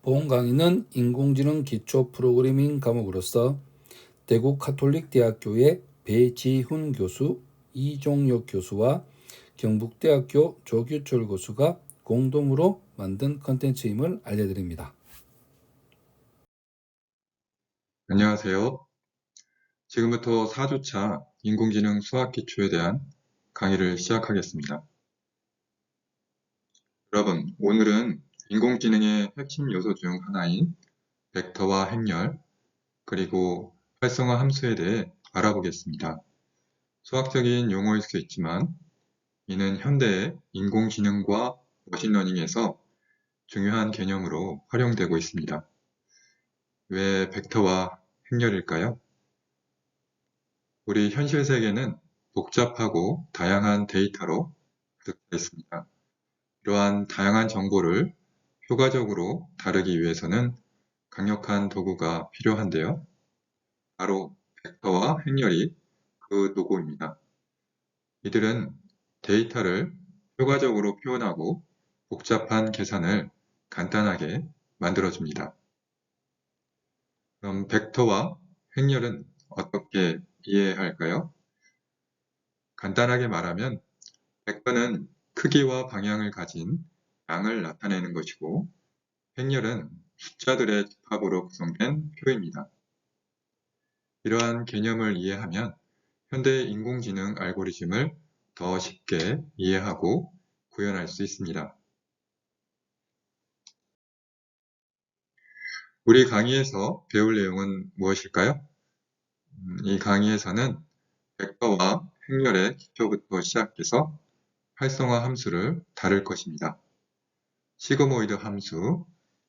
본 강의는 인공지능 기초 프로그래밍 과목으로서 대구 카톨릭대학교의 배지훈 교수, 이종혁 교수와 경북대학교 조규철 교수가 공동으로 만든 컨텐츠임을 알려드립니다. 안녕하세요. 지금부터 4주차 인공지능 수학 기초에 대한 강의를 시작하겠습니다. 여러분, 오늘은 인공지능의 핵심 요소 중 하나인 벡터와 행렬, 그리고 활성화 함수에 대해 알아보겠습니다. 수학적인 용어일 수 있지만 이는 현대의 인공지능과 머신러닝에서 중요한 개념으로 활용되고 있습니다. 왜 벡터와 행렬일까요? 우리 현실 세계는 복잡하고 다양한 데이터로 가득 차 있습니다. 이러한 다양한 정보를 효과적으로 다루기 위해서는 강력한 도구가 필요한데요. 바로 벡터와 행렬이 그 도구입니다. 이들은 데이터를 효과적으로 표현하고 복잡한 계산을 간단하게 만들어줍니다. 그럼 벡터와 행렬은 어떻게 이해할까요? 간단하게 말하면 벡터는 크기와 방향을 가진 양을 나타내는 것이고 행렬은 숫자들의 집합으로 구성된 표입니다. 이러한 개념을 이해하면 현대 인공지능 알고리즘을 더 쉽게 이해하고 구현할 수 있습니다. 우리 강의에서 배울 내용은 무엇일까요? 이 강의에서는 벡터와 행렬의 기초부터 시작해서 활성화 함수를 다룰 것입니다. 시그모이드 함수,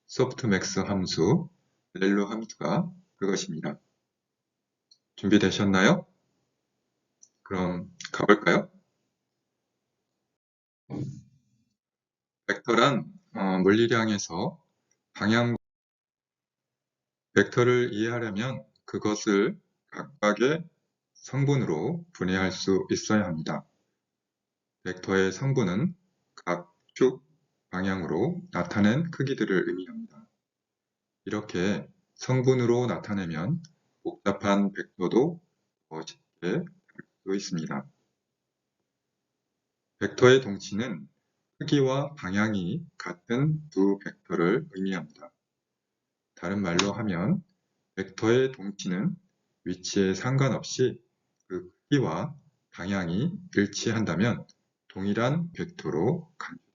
소프트맥스 함수, 렐로 함수가 그것입니다. 준비되셨나요? 그럼 가볼까요? 벡터란 물리량에서 방향 벡터를 이해하려면 그것을 각각의 성분으로 분해할 수 있어야 합니다. 벡터의 성분은 각 축 방향으로 나타낸 크기들을 의미합니다. 이렇게 성분으로 나타내면 복잡한 벡터도 더 쉽게 다룰 수 있습니다. 벡터의 동치는 크기와 방향이 같은 두 벡터를 의미합니다. 다른 말로 하면 벡터의 동치는 위치에 상관없이 그 크기와 방향이 일치한다면 동일한 벡터로 간주됩니다.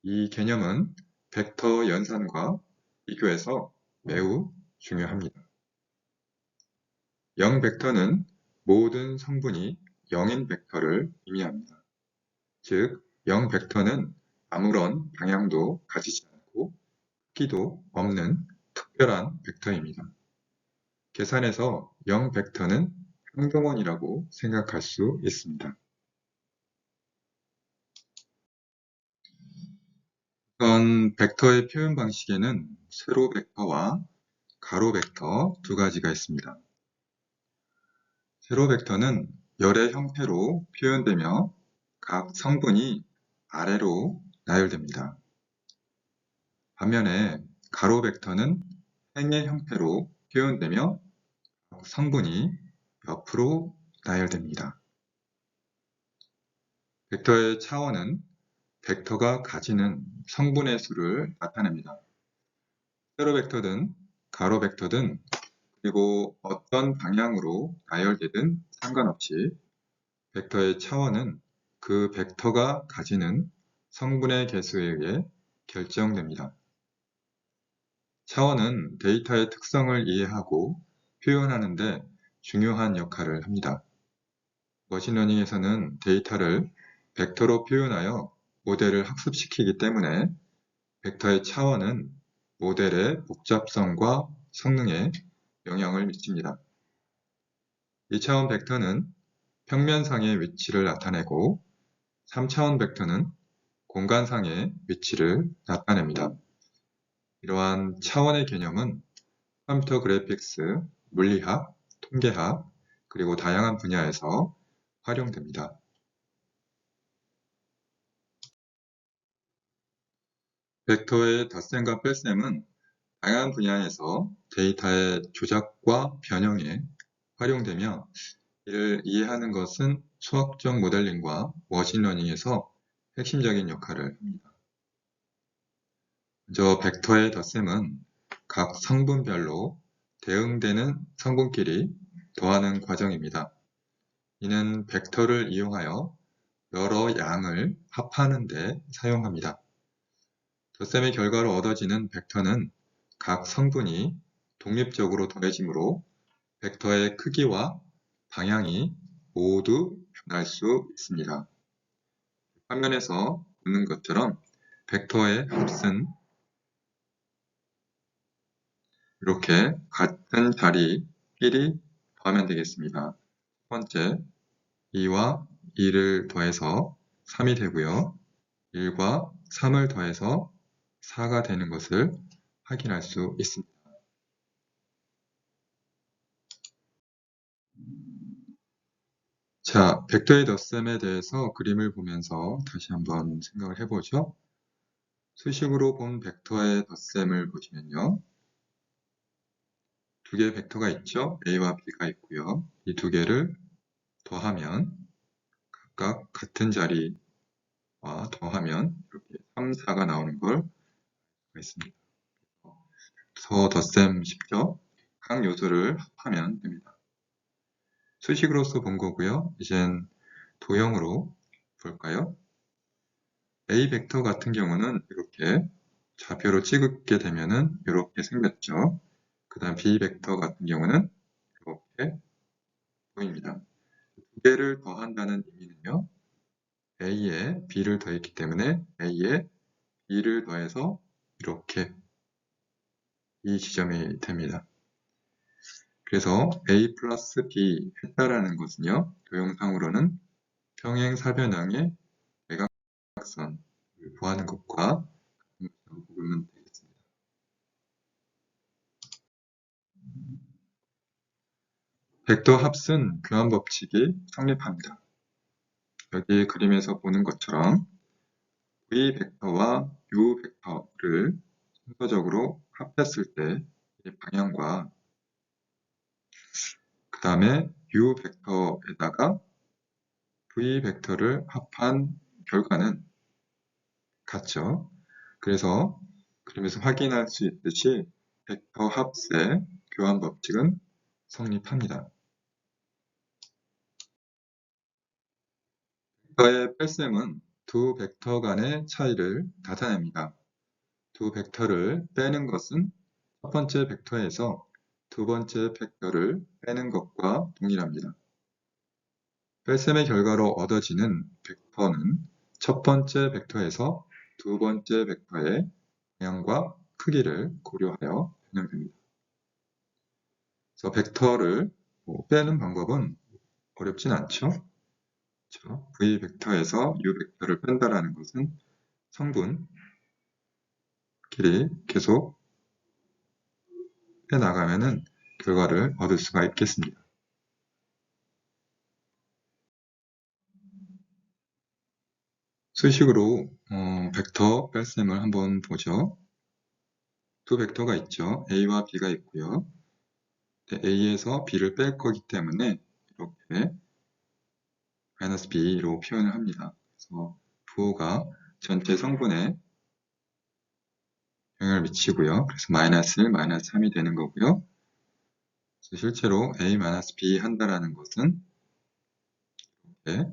이 개념은 벡터 연산과 비교해서 매우 중요합니다. 0벡터는 모든 성분이 0인 벡터를 의미합니다. 즉, 0벡터는 아무런 방향도 가지지 않고 크기도 없는 특별한 벡터입니다. 계산에서 0벡터는 항동원이라고 생각할 수 있습니다. 우선 벡터의 표현 방식에는 세로 벡터와 가로 벡터 두 가지가 있습니다. 세로 벡터는 열의 형태로 표현되며 각 성분이 아래로 나열됩니다. 반면에 가로 벡터는 행의 형태로 표현되며 각 성분이 옆으로 나열됩니다. 벡터의 차원은 벡터가 가지는 성분의 수를 나타냅니다. 세로 벡터든 가로 벡터든 그리고 어떤 방향으로 나열되든 상관없이 벡터의 차원은 그 벡터가 가지는 성분의 개수에 의해 결정됩니다. 차원은 데이터의 특성을 이해하고 표현하는 데 중요한 역할을 합니다. 머신러닝에서는 데이터를 벡터로 표현하여 모델을 학습시키기 때문에 벡터의 차원은 모델의 복잡성과 성능에 영향을 미칩니다. 2차원 벡터는 평면상의 위치를 나타내고 3차원 벡터는 공간상의 위치를 나타냅니다. 이러한 차원의 개념은 컴퓨터 그래픽스, 물리학, 통계학, 그리고 다양한 분야에서 활용됩니다. 벡터의 덧셈과 뺄셈은 다양한 분야에서 데이터의 조작과 변형에 활용되며 이를 이해하는 것은 수학적 모델링과 머신러닝에서 핵심적인 역할을 합니다. 먼저 벡터의 덧셈은 각 성분별로 대응되는 성분끼리 더하는 과정입니다. 이는 벡터를 이용하여 여러 양을 합하는 데 사용합니다. 덧셈의 결과로 얻어지는 벡터는 각 성분이 독립적으로 더해지므로 벡터의 크기와 방향이 모두 변할 수 있습니다. 화면에서 보는 것처럼 벡터의 합은 이렇게 같은 자리끼리 더하면 되겠습니다. 첫 번째, 2와 2를 더해서 3이 되고요. 1과 3을 더해서 4가 되는 것을 확인할 수 있습니다. 자, 벡터의 덧셈에 대해서 그림을 보면서 다시 한번 생각을 해보죠. 수식으로 본 벡터의 덧셈을 보시면요. 두 개의 벡터가 있죠. A와 B가 있고요. 이 두 개를 더하면 각각 같은 자리와 더하면 이렇게 3, 4가 나오는 걸 알고 있습니다. 더 덧셈 쉽죠? 각 요소를 합하면 됩니다. 수식으로서 본 거고요. 이젠 도형으로 볼까요? A 벡터 같은 경우는 이렇게 좌표로 찍게 되면은 이렇게 생겼죠. 그 다음 B 벡터 같은 경우는 이렇게 보입니다. 두 개를 더한다는 의미는요. A에 B를 더했기 때문에 A에 B를 더해서 이렇게 이 지점이 됩니다. 그래서 A 플러스 B 했다라는 것은요. 도형상으로는 평행사변형의 대각선을 구하는 것과 보면 되겠습니다. 벡터 합은 교환 법칙이 성립합니다. 여기 그림에서 보는 것처럼 V 벡터와 U 벡터를 순서적으로 합했을 때 이 방향과 그 다음에 U 벡터에다가 V 벡터를 합한 결과는 같죠. 그래서 그림에서 확인할 수 있듯이 벡터 합의 교환 법칙은 성립합니다. 벡터의 뺄셈은 두 벡터 간의 차이를 나타냅니다. 두 벡터를 빼는 것은 첫 번째 벡터에서 두 번째 벡터를 빼는 것과 동일합니다. 뺄셈의 결과로 얻어지는 벡터는 첫 번째 벡터에서 두 번째 벡터의 방향과 크기를 고려하여 변형됩니다. 그래서 벡터를 빼는 방법은 어렵진 않죠. 그렇죠? V 벡터에서 U 벡터를 뺀다라는 것은 성분끼리 계속 빼나가면은 결과를 얻을 수가 있겠습니다. 수식으로 벡터 뺄셈을 한번 보죠. 두 벡터가 있죠. A와 B가 있고요. A에서 B를 뺄 거기 때문에 이렇게 마이너스 B로 표현을 합니다. 그래서 부호가 전체 성분에 영향을 미치고요. 그래서 마이너스 1, 마이너스 3이 되는 거고요. 그래서 실제로 A 마이너스 B 한다라는 것은 이렇게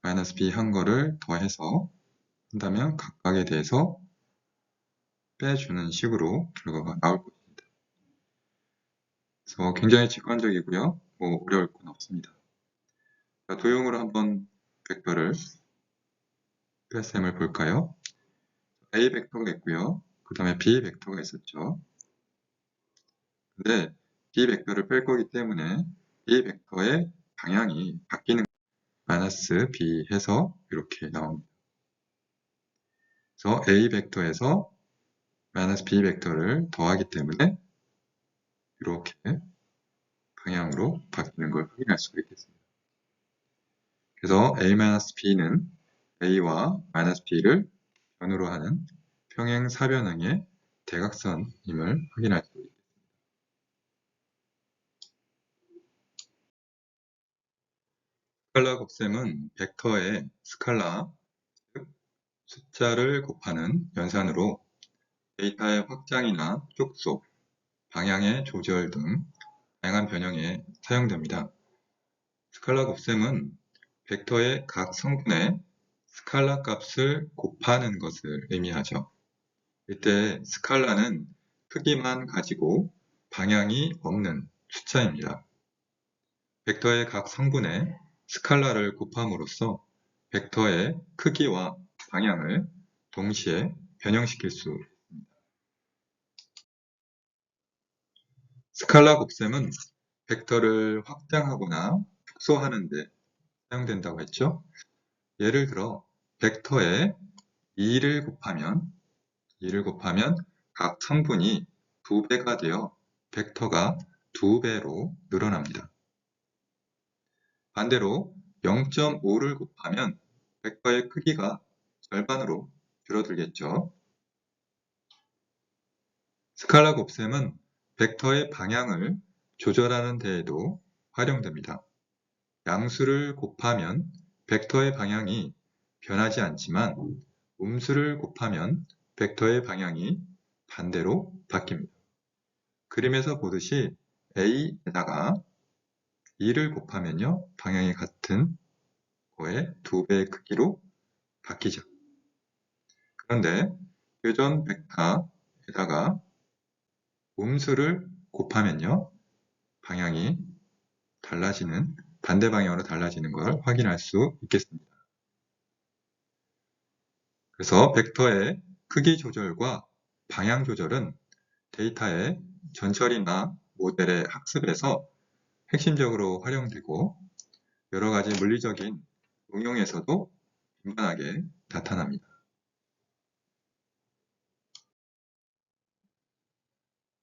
마이너스 B 한 거를 더해서 한다면 각각에 대해서 빼주는 식으로 결과가 나올 것입니다. 그래서 굉장히 직관적이고요. 어려울 건 없습니다. 자, 도형으로 한번 벡터를 뺄셈을 볼까요? A 벡터가 있고요. 그 다음에 B 벡터가 있었죠. 근데 B 벡터를 뺄 거기 때문에 B 벡터의 방향이 바뀌는 마이너스 B 해서 이렇게 나옵니다. 그래서 A 벡터에서 마이너스 B 벡터를 더하기 때문에 이렇게 방향으로 바뀌는 걸 확인할 수가 있겠습니다. 그래서 A-B는 A와 마이너스 B를 변으로 하는 평행 사변형의 대각선임을 확인할 수 있습니다. 스칼라 곱셈은 벡터의 스칼라, 즉 숫자를 곱하는 연산으로 데이터의 확장이나 축소, 방향의 조절 등 다양한 변형에 사용됩니다. 스칼라 곱셈은 벡터의 각 성분의 스칼라 값을 곱하는 것을 의미하죠. 이때 스칼라는 크기만 가지고 방향이 없는 숫자입니다. 벡터의 각 성분의 스칼라를 곱함으로써 벡터의 크기와 방향을 동시에 변형시킬 수 있습니다. 스칼라 곱셈은 벡터를 확장하거나 축소하는 데 사용된다고 했죠. 예를 들어 벡터에 2를 곱하면 각 성분이 2배가 되어 벡터가 2배로 늘어납니다. 반대로 0.5를 곱하면 벡터의 크기가 절반으로 줄어들겠죠. 스칼라 곱셈은 벡터의 방향을 조절하는 데에도 활용됩니다. 양수를 곱하면 벡터의 방향이 변하지 않지만 음수를 곱하면 벡터의 방향이 반대로 바뀝니다. 그림에서 보듯이 A에다가 2를 곱하면요, 방향이 같은 거의 2배의 크기로 바뀌죠. 그런데 교전 벡터에다가 음수를 곱하면요, 방향이 반대 방향으로 달라지는 걸 확인할 수 있겠습니다. 그래서 벡터의 크기 조절과 방향 조절은 데이터의 전처리나 모델의 학습에서 핵심적으로 활용되고 여러 가지 물리적인 응용에서도 빈번하게 나타납니다.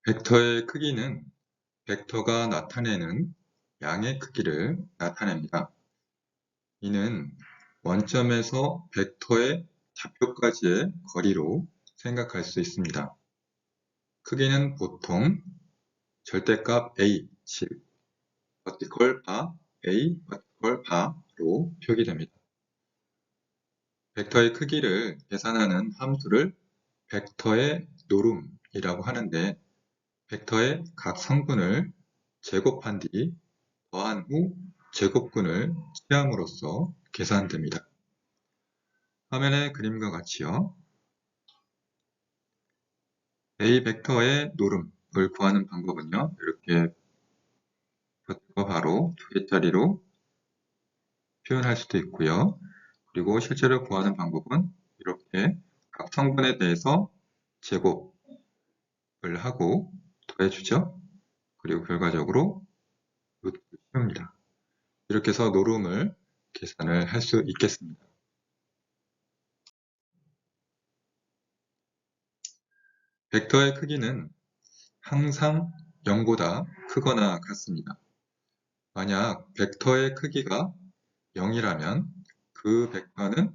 벡터의 크기는 벡터가 나타내는 양의 크기를 나타냅니다. 이는 원점에서 벡터의 좌표까지의 거리로 생각할 수 있습니다. 크기는 보통 절대값 A, 즉 vertical bar A, vertical bar로 표기됩니다. 벡터의 크기를 계산하는 함수를 벡터의 노름이라고 하는데 벡터의 각 성분을 제곱한 뒤 더한 후 제곱근을 취함으로써 계산됩니다. 화면의 그림과 같이요. A 벡터의 노름을 구하는 방법은요. 이렇게 바로 2개짜리로 표현할 수도 있고요. 그리고 실제로 구하는 방법은 이렇게 각 성분에 대해서 제곱을 하고 더해주죠. 그리고 결과적으로 루트를 씌웁니다. 이렇게 해서 노름을 계산을 할 수 있겠습니다. 벡터의 크기는 항상 0보다 크거나 같습니다. 만약 벡터의 크기가 0이라면 그 벡터는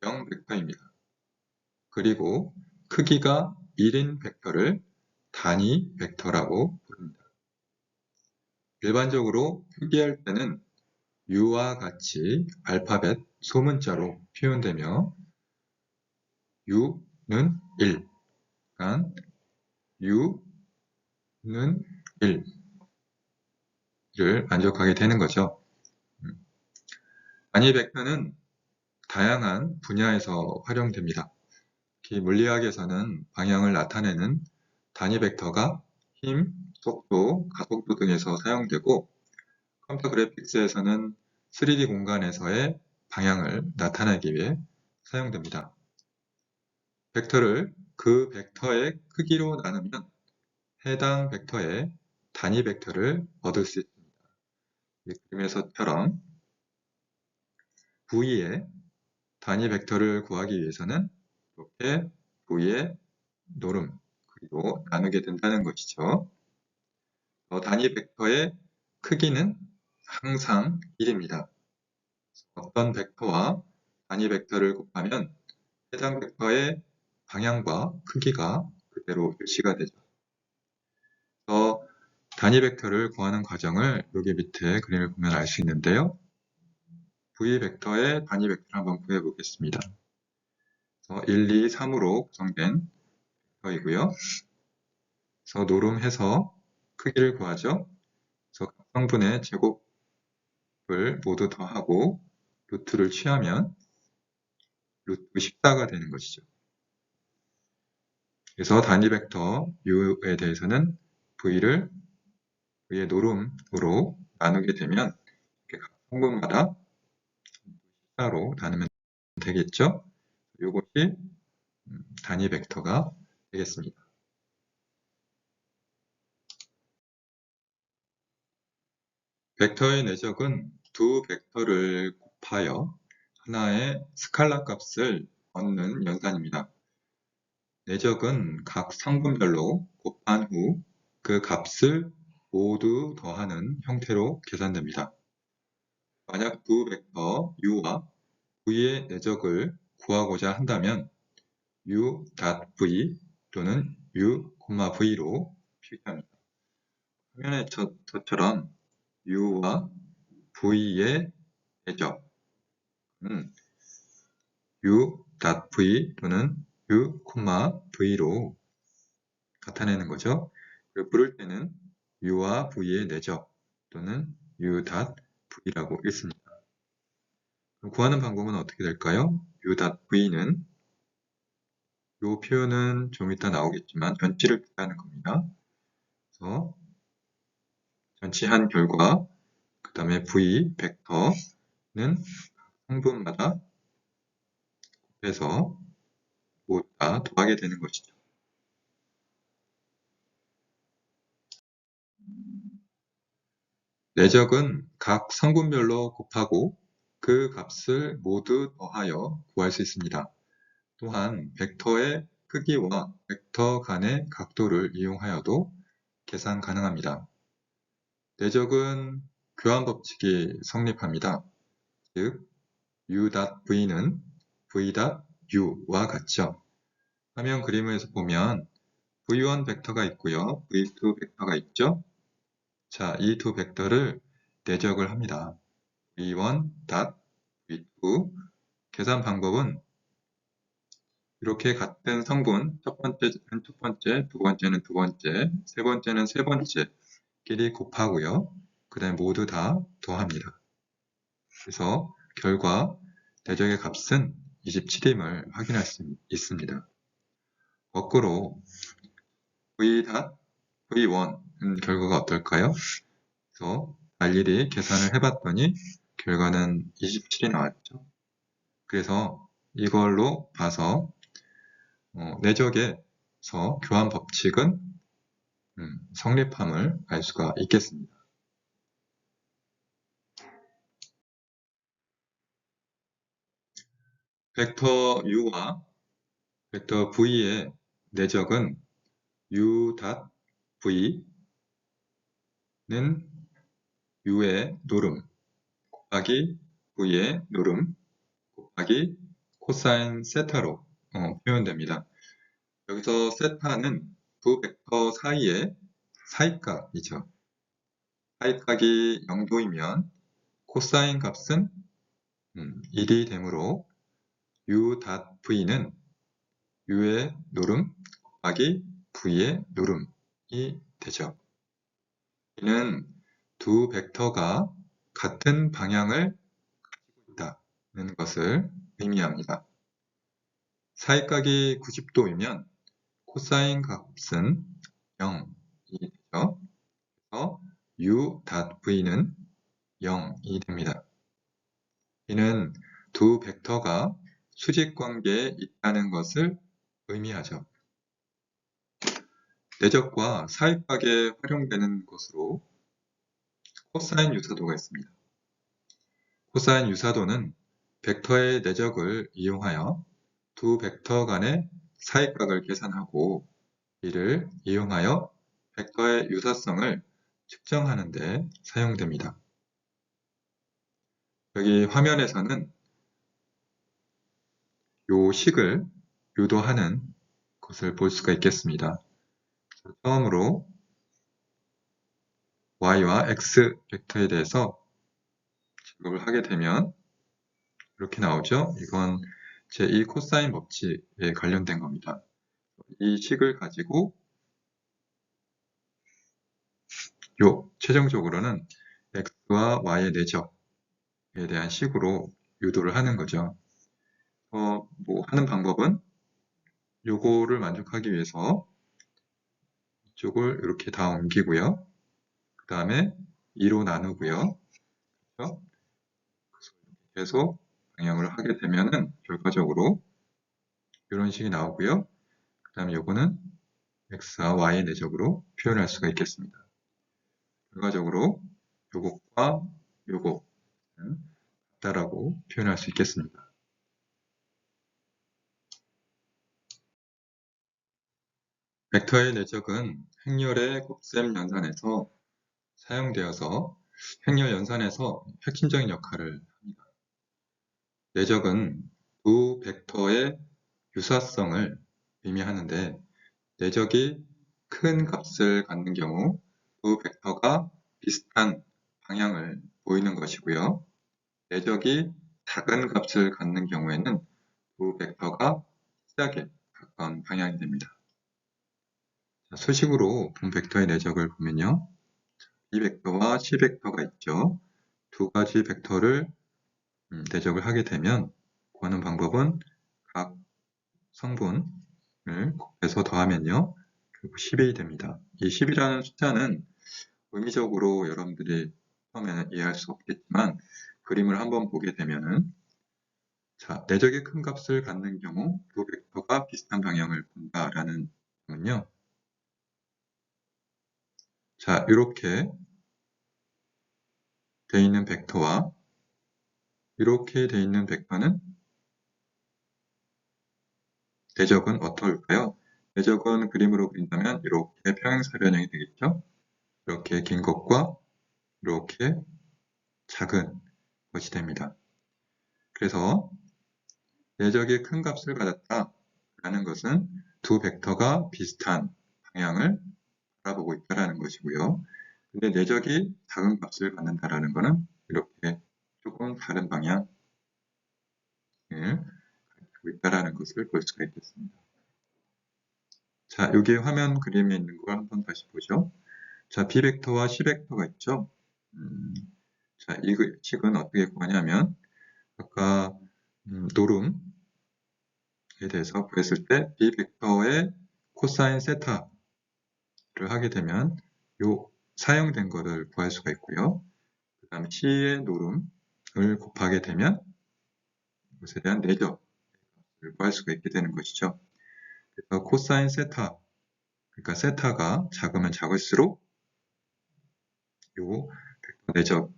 0 벡터입니다. 그리고 크기가 1인 벡터를 단위 벡터라고 부릅니다. 일반적으로 표기할 때는 U와 같이 알파벳 소문자로 표현되며 U는 1, 그러니까 U는 1를 만족하게 되는 거죠. 단위 벡터는 다양한 분야에서 활용됩니다. 특히 물리학에서는 방향을 나타내는 단위 벡터가 힘, 속도, 가속도 등에서 사용되고 컴퓨터 그래픽스에서는 3D 공간에서의 방향을 나타내기 위해 사용됩니다. 벡터를 그 벡터의 크기로 나누면 해당 벡터의 단위 벡터를 얻을 수 있습니다. 이 그림에서처럼 V의 단위 벡터를 구하기 위해서는 이렇게 V의 노름 그리고 나누게 된다는 것이죠. 단위 벡터의 크기는 항상 1입니다. 어떤 벡터와 단위 벡터를 곱하면 해당 벡터의 방향과 크기가 그대로 일치가 되죠. 그래서 단위 벡터를 구하는 과정을 여기 밑에 그림을 보면 알 수 있는데요. V 벡터의 단위 벡터를 한번 구해 보겠습니다. 1, 2, 3으로 구성된 벡터이고요. 그래서 노름해서 크기를 구하죠. 그래서 각 성분의 제곱을 모두 더하고 루트를 취하면 루트 14가 되는 것이죠. 그래서 단위 벡터 U에 대해서는 V의 노름으로 나누게 되면 각 성분마다 14로 나누면 되겠죠. 이것이 단위 벡터가 되겠습니다. 벡터의 내적은 두 벡터를 곱하여 하나의 스칼라 값을 얻는 연산입니다. 내적은 각 성분별로 곱한 후 그 값을 모두 더하는 형태로 계산됩니다. 만약 두 벡터 u와 v의 내적을 구하고자 한다면 u.v 또는 u,v로 표기합니다. 화면에 저처럼 u와 v의 내적은 u.v 또는 u,v로 나타내는 거죠. 그리고 부를 때는 u와 v의 내적 또는 u.v라고 읽습니다. 그럼 구하는 방법은 어떻게 될까요? u.v는 이 표현은 좀 이따 나오겠지만 전치를 뜻하는 겁니다. 그래서 전치한 결과 그 다음에 v 벡터는 성분마다 곱해서 모두 다 더하게 되는 것이죠. 내적은 각 성분별로 곱하고 그 값을 모두 더하여 구할 수 있습니다. 또한 벡터의 크기와 벡터 간의 각도를 이용하여도 계산 가능합니다. 내적은 교환 법칙이 성립합니다. 즉, u.v는 v.u와 같죠. 화면 그림에서 보면 v1 벡터가 있고요. v2 벡터가 있죠. 자, 이 두 벡터를 내적을 합니다. v1, v2 계산 방법은 이렇게 같은 성분 첫 번째는 첫 번째, 두 번째는 두 번째, 세 번째는 세 번째끼리 곱하고요. 그 다음에 모두 다 더합니다. 그래서 결과 내적의 값은 27임을 확인할 수 있습니다. 거꾸로 v1은 결과가 어떨까요? 그래서 일일이 계산을 해봤더니 결과는 27이 나왔죠. 그래서 이걸로 봐서 내적에서 교환 법칙은 성립함을 알 수가 있겠습니다. 벡터 u와 벡터 v의 내적은 u.v는 u의 노름 곱하기 v의 노름 곱하기 코사인 세타로 표현됩니다. 여기서 세타는 두 벡터 사이의 사이값이죠. 사이값이 0도이면 코사인 값은 1이 되므로 u.v는 u의 노름 곱하기 v의 노름이 되죠. 이는 두 벡터가 같은 방향을 가지고 있다는 것을 의미합니다. 사이각이 90도이면 코사인 값은 0이 되죠. 그래서 u.v는 0이 됩니다. 이는 두 벡터가 수직 관계에 있다는 것을 의미하죠. 내적과 사이각에 활용되는 것으로 코사인 유사도가 있습니다. 코사인 유사도는 벡터의 내적을 이용하여 두 벡터 간의 사이각을 계산하고 이를 이용하여 벡터의 유사성을 측정하는 데 사용됩니다. 여기 화면에서는 요 식을 유도하는 것을 볼 수가 있겠습니다. 처음으로 y와 x 벡터에 대해서 작업을 하게 되면 이렇게 나오죠. 이건 제2 코사인 법칙에 관련된 겁니다. 이 식을 가지고 최종적으로는 x와 y의 내적에 대한 식으로 유도를 하는 거죠. 하는 방법은 요거를 만족하기 위해서 이쪽을 이렇게 다 옮기고요. 그 다음에 2로 나누고요. 그래서 계속 방향을 하게 되면은 결과적으로 이런 식이 나오고요. 그 다음에 요거는 x와 y의 내적으로 표현할 수가 있겠습니다. 결과적으로 요것과 요것은 같다라고 표현할 수 있겠습니다. 벡터의 내적은 행렬의 곱셈 연산에서 사용되어서 행렬 연산에서 핵심적인 역할을 합니다. 내적은 두 벡터의 유사성을 의미하는데 내적이 큰 값을 갖는 경우 두 벡터가 비슷한 방향을 보이는 것이고요. 내적이 작은 값을 갖는 경우에는 두 벡터가 시작에 가까운 방향이 됩니다. 수식으로 본 벡터의 내적을 보면요. B 벡터와 C 벡터가 있죠. 두 가지 벡터를 내적을 하게 되면 구하는 방법은 각 성분을 곱해서 더하면요. 결국 10이 됩니다. 이 10이라는 숫자는 의미적으로 여러분들이 처음에는 이해할 수 없겠지만 그림을 한번 보게 되면은 내적이 큰 값을 갖는 경우 두 벡터가 비슷한 방향을 본다라는 점은요. 이렇게 돼 있는 벡터와 이렇게 돼 있는 벡터는 내적은 어떨까요? 내적은 그림으로 그린다면 이렇게 평행사변형이 되겠죠? 이렇게 긴 것과 이렇게 작은 것이 됩니다. 그래서 내적이 큰 값을 받았다 라는 것은 두 벡터가 비슷한 방향을 바라보고 있다는 것이고요. 근데 내적이 작은 값을 받는다라는 것은 이렇게 조금 다른 방향을 가지고 있다는 것을 볼 수가 있겠습니다. 여기 화면 그림에 있는 걸 한번 다시 보죠. B 벡터와 C 벡터가 있죠. 이 식은 어떻게 구하냐면 아까 노름에 대해서 구했을 때 B 벡터의 코사인 세타를 하게 되면 요 사용된 거를 구할 수가 있고요. 그 다음에 C의 노름을 곱하게 되면 이것에 대한 내적을 구할 수가 있게 되는 것이죠. 그래서 코사인 세타, 그러니까 세타가 작으면 작을수록 요 벡터 내적은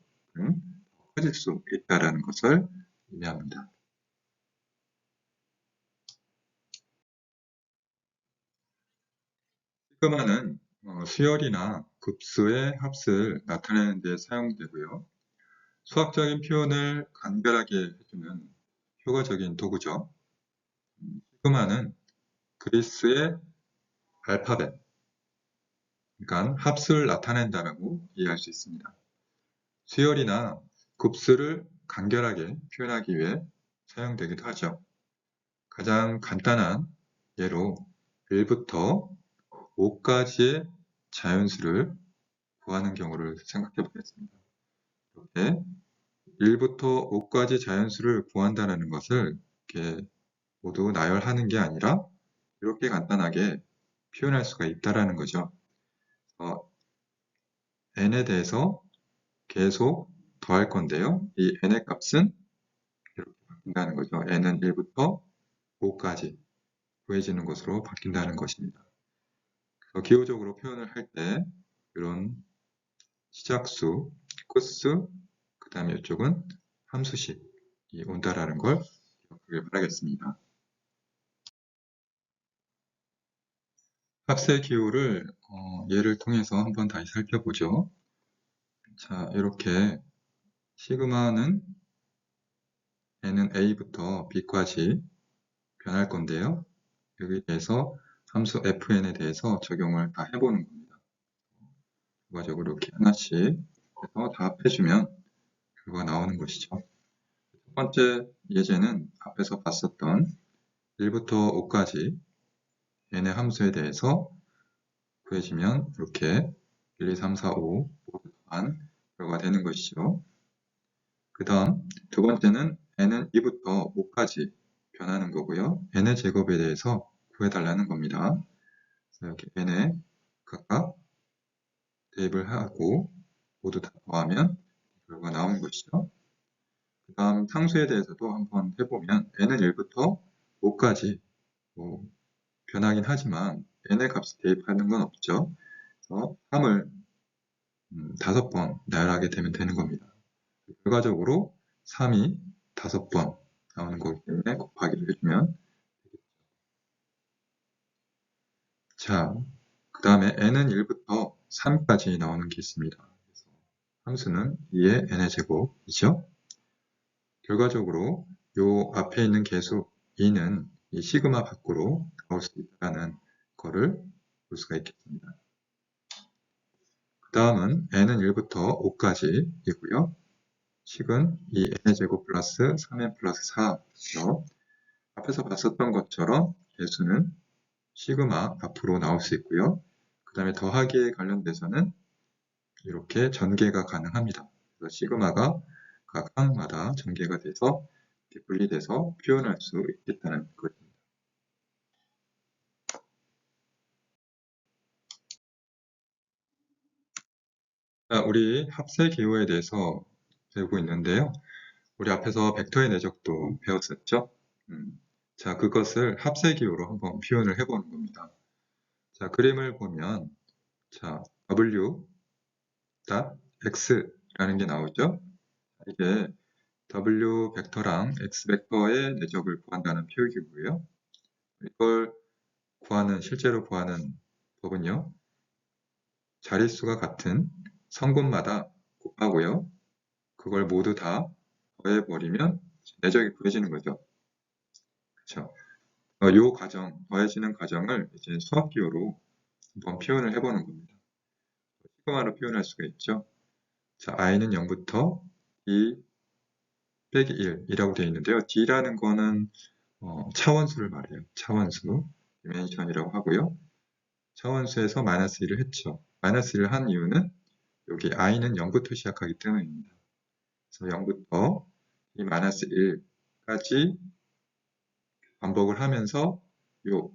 커질 수 있다는 것을 의미합니다. 시그마는 수열이나 급수의 합을 나타내는 데 사용되고요. 수학적인 표현을 간결하게 해주는 효과적인 도구죠. 시그마는 그리스의 알파벳, 그러니까 합수를 나타낸다라고 이해할 수 있습니다. 수열이나 급수를 간결하게 표현하기 위해 사용되기도 하죠. 가장 간단한 예로 1부터 5까지의 자연수를 구하는 경우를 생각해 보겠습니다. 이렇게 1부터 5까지 자연수를 구한다는 것을 이렇게 모두 나열하는 게 아니라 이렇게 간단하게 표현할 수가 있다는 거죠. n에 대해서 계속 더할 건데요. 이 n의 값은 이렇게 바뀐다는 거죠. n은 1부터 5까지 구해지는 것으로 바뀐다는 것입니다. 기호적으로 표현을 할 때 이런 시작수, 끝수, 그 다음에 이쪽은 함수식이 온다라는 걸 기억하길 바라겠습니다. 합의 기호를 예를 통해서 한번 다시 살펴보죠. 이렇게 시그마는 n은 a부터 b까지 변할 건데요. 여기에 대해서 함수 fn에 대해서 적용을 다 해보는 겁니다. 결과적으로 이렇게 하나씩 해서 다 합해주면 결과가 나오는 것이죠. 첫 번째 예제는 앞에서 봤었던 1부터 5까지 n의 함수에 대해서 구해지면 이렇게 1, 2, 3, 4, 5 모두 더한 결과가 되는 것이죠. 그 다음 두 번째는 n은 2부터 5까지 변하는 거고요. n의 제곱에 대해서 구해달라는 겁니다. 그래서 이렇게 n에 각각 대입을 하고 모두 다 더하면 결과가 나오는 것이죠. 그 다음 상수에 대해서도 한번 해보면 n은 1부터 5까지 변하긴 하지만 n의 값을 대입하는 건 없죠. 그래서 3을 5번 나열하게 되면 되는 겁니다. 결과적으로 3이 5번 나오는 거기 때문에 곱하기를 해주면 자, 그 다음에 n은 1부터 3까지 나오는 게 있습니다. 그래서 함수는 2의 n의 제곱이죠. 결과적으로 요 앞에 있는 계수 2는 이 시그마 밖으로 나올 수 있다는 거를 볼 수가 있겠습니다. 그 다음은 n은 1부터 5까지이고요. 식은 이 n의 제곱 플러스 3n 플러스 4죠. 앞에서 봤었던 것처럼 계수는 시그마 앞으로 나올 수 있고요. 그 다음에 더하기에 관련돼서는 이렇게 전개가 가능합니다. 그래서 시그마가 각 항마다 전개가 돼서 이렇게 분리돼서 표현할 수 있겠다는 것입니다. 자, 우리 합세 기호에 대해서 배우고 있는데요. 우리 앞에서 벡터의 내적도 배웠었죠? 자, 그것을 합세 기호로 한번 표현을 해보는 겁니다. 자, 그림을 보면 자, w.x라는 게 나오죠? 이게 w 벡터랑 x 벡터의 내적을 구한다는 표기고요. 이걸 실제로 구하는 법은요. 자릿수가 같은 성분마다 곱하고요. 그걸 모두 다 더해버리면 내적이 구해지는 거죠. 그렇죠? 요 과정, 더해지는 과정을 이제 수학기호로 한번 표현을 해보는 겁니다. 시그마로 표현할 수가 있죠. 자, i는 0부터 d 빼기 1이라고 되어 있는데요. d라는 거는 차원수를 말해요. 차원수, 디멘션이라고 하고요. 차원수에서 마이너스 1을 했죠. 마이너스 1을 한 이유는 여기 i는 0부터 시작하기 때문입니다. 그래서 0부터 이 마이너스 1까지 반복을 하면서 요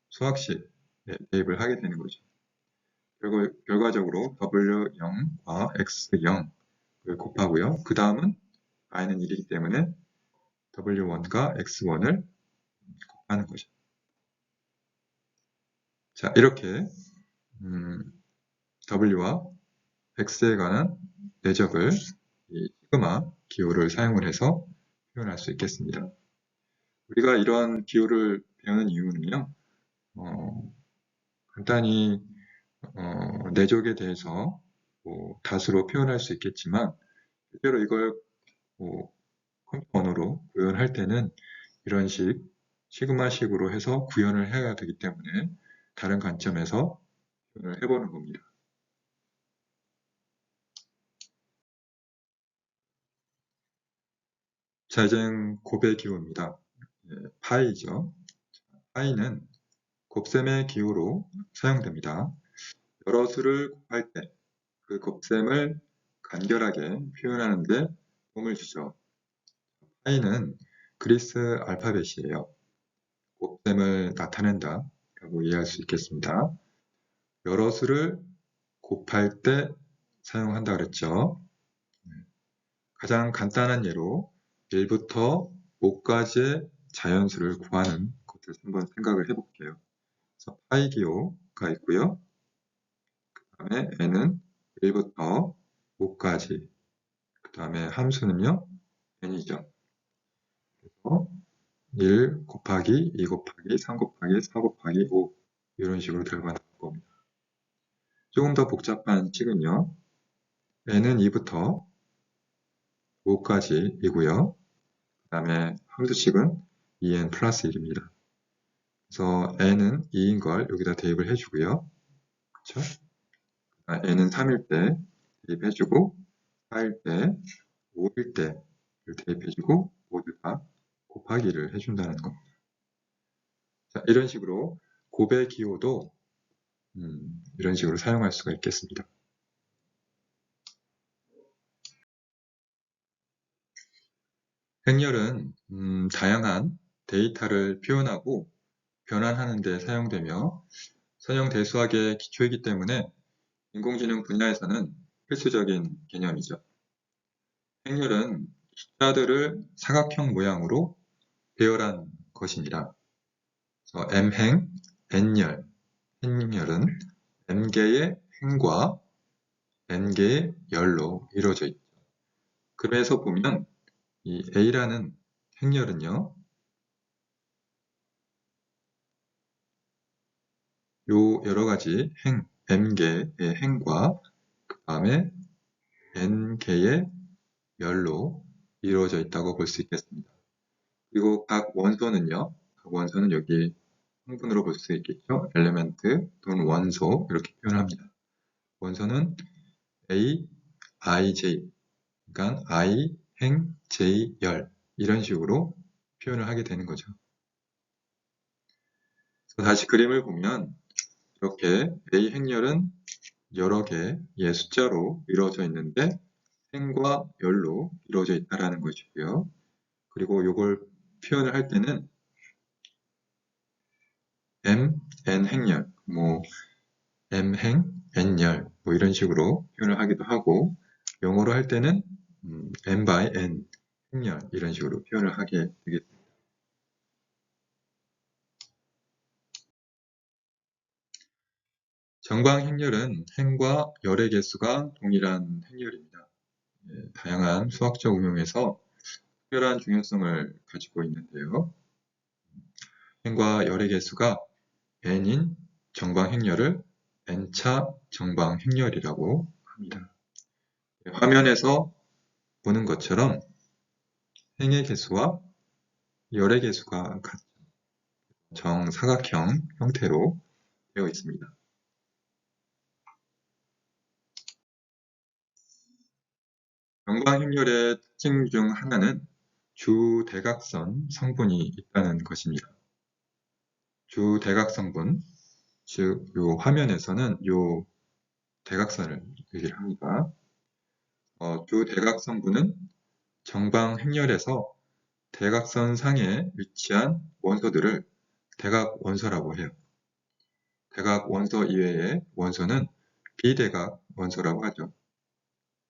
수학식 대입을 하게 되는 거죠. 결과적으로 W0과 X0을 곱하고요. 그 다음은 i는 1이기 때문에 W1과 X1을 곱하는 거죠. 자, 이렇게 W와 X에 관한 내적을 이 시그마 기호를 사용을 해서 표현할 수 있겠습니다. 우리가 이런 기호를 배우는 이유는요. 간단히 내적에 대해서 다수로 표현할 수 있겠지만 실제로 이걸 컴퓨터 언어로 구현할 때는 이런 시그마식으로 해서 구현을 해야 되기 때문에 다른 관점에서 표현을 해보는 겁니다. 자, 이젠 곱의 기호입니다. 파이죠. 파이는 곱셈의 기호로 사용됩니다. 여러 수를 곱할 때 그 곱셈을 간결하게 표현하는데 도움을 주죠. 파이는 그리스 알파벳이에요. 곱셈을 나타낸다 라고 이해할 수 있겠습니다. 여러 수를 곱할 때 사용한다 그랬죠. 가장 간단한 예로 1부터 5까지의 자연수를 구하는 것을 한번 생각을 해볼게요. 그래서 파이 기호가 있고요. 그 다음에 n은 1부터 5까지, 그 다음에 함수는요, n이죠. 그래서 1 곱하기 2 곱하기 3 곱하기 4 곱하기 5 이런 식으로 결과가 나올 겁니다. 조금 더 복잡한 식은요. n은 2부터 5까지이고요. 그 다음에 함수식은 2n 플러스 1입니다. 그래서 n은 2인 걸 여기다 대입을 해주고요. 그쵸? n은 3일 때 대입해주고 4일 때, 5일 때를 대입해주고 모두 다 곱하기를 해준다는 겁니다. 자, 이런 식으로 곱의 기호도 이런 식으로 사용할 수가 있겠습니다. 행렬은 다양한 데이터를 표현하고 변환하는 데 사용되며 선형 대수학의 기초이기 때문에 인공지능 분야에서는 필수적인 개념이죠. 행렬은 숫자들을 사각형 모양으로 배열한 것이니라. 그래서 m행, n열, 행렬은 m개의 행과 n개의 열로 이루어져 있죠. 그래서 보면 이 a라는 행렬은요, 요 여러 가지 m개의 행과 그 다음에 n개의 열로 이루어져 있다고 볼 수 있겠습니다. 그리고 각 원소는요, 각 원소는 여기 성분으로 볼 수 있겠죠. 엘리멘트 또는 원소 이렇게 표현합니다. 원소는 A, I, J, 그러니까 I, 행, J, 열 이런 식으로 표현을 하게 되는 거죠. 다시 그림을 보면 이렇게 A 행열은 여러 개의 숫자로 이루어져 있는데 행과 열로 이루어져 있다는 것이고요. 그리고 이걸 표현을 할 때는 M, N 행열, M행, N열 이런 식으로 표현을 하기도 하고 영어로 할 때는 M by N 행열 이런 식으로 표현을 하게 되겠습니다. 정방 행열은 행과 열의 개수가 동일한 행열입니다. 다양한 수학적 응용에서 특별한 중요성을 가지고 있는데요. 행과 열의 개수가 n인 정방 행열을 n차 정방 행열이라고 합니다. 화면에서 보는 것처럼 행의 개수와 열의 개수가 같은 정사각형 형태로 되어 있습니다. 정방 행열의 특징 중 하나는 주대각선 성분이 있다는 것입니다. 주대각성분, 즉, 요 화면에서는 요 대각선을 얘기를 합니다. 주대각성분은 정방 행열에서 대각선 상에 위치한 원소들을 대각 원소라고 해요. 대각 원소 이외의 원소는 비대각 원소라고 하죠.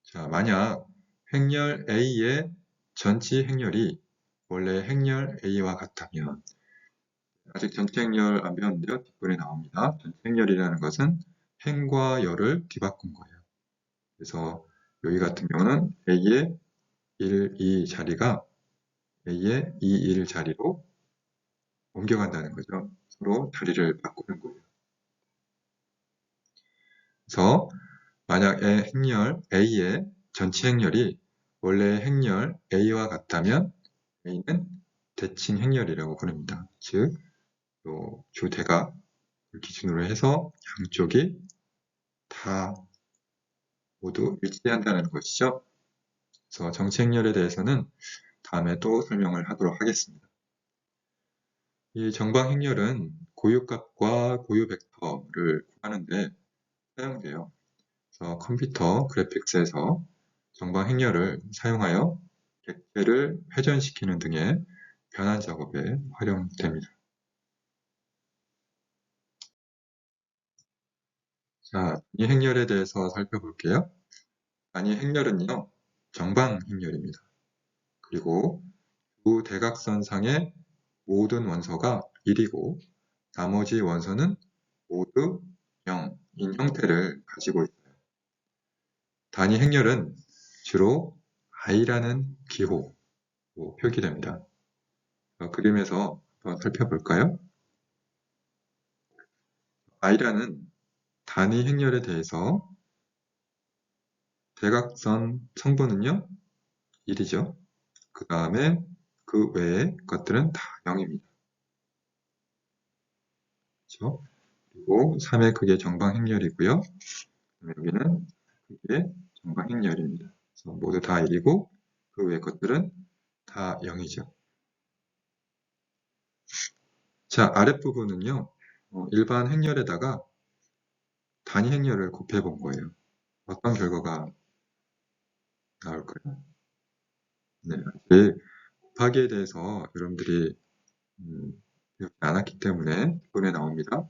자, 만약 행렬 A의 전치 행렬이 원래 행렬 A와 같다면, 아직 전체 행렬 안 배웠는데요. 뒷부분에 나옵니다. 전체 행렬이라는 것은 행과 열을 뒤바꾼 거예요. 그래서 여기 같은 경우는 A의 1, 2 자리가 A의 2, 1 자리로 옮겨간다는 거죠. 서로 자리를 바꾸는 거예요. 그래서 만약 행렬 A의 전체 행렬이 원래 행렬 A와 같다면 A는 대칭 행렬이라고 부릅니다. 즉, 주대각을 기준으로 해서 양쪽이 다 모두 일치한다는 것이죠. 그래서 정치 행렬에 대해서는 다음에 또 설명을 하도록 하겠습니다. 이 정방 행렬은 고유값과 고유 벡터를 구하는데 사용돼요. 그래서 컴퓨터 그래픽스에서 정방 행렬을 사용하여 객체를 회전시키는 등의 변환 작업에 활용됩니다. 자, 이 행렬에 대해서 살펴볼게요. 단위 행렬은요, 정방 행렬입니다. 그리고 두 대각선상의 모든 원소가 1이고 나머지 원소는 모두 0인 형태를 가지고 있어요. 단위 행렬은 주로 i라는 기호로 표기됩니다. 그림에서 한번 살펴볼까요? i라는 단위 행렬에 대해서 대각선 성분은요 1이죠. 그 다음에 그 외의 것들은 다 0입니다. 그렇죠? 그리고 3의 크기의 정방행렬이고요. 여기는 크기의 정방행렬입니다. 그래서 모두 다 1이고 그 외의 것들은 다 0이죠. 자, 아랫부분은요. 일반 행렬에다가 단위 행렬을 곱해 본 거예요. 어떤 결과가 나올까요? 네, 아직 곱하기에 대해서 여러분들이 배우지 않았기 때문에 이번에 나옵니다.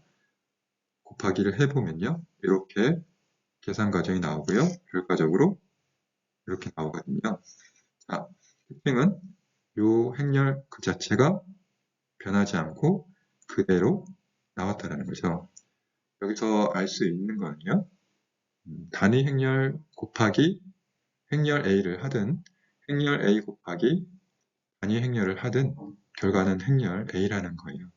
곱하기를 해보면요. 이렇게 계산 과정이 나오고요. 결과적으로 이렇게 나오거든요. 자, 특징은 이 행렬 그 자체가 변하지 않고 그대로 나왔다는 거죠. 여기서 알 수 있는 거는요. 단위 행렬 곱하기 행렬 A를 하든 행렬 A 곱하기 단위 행렬을 하든 결과는 행렬 A라는 거예요.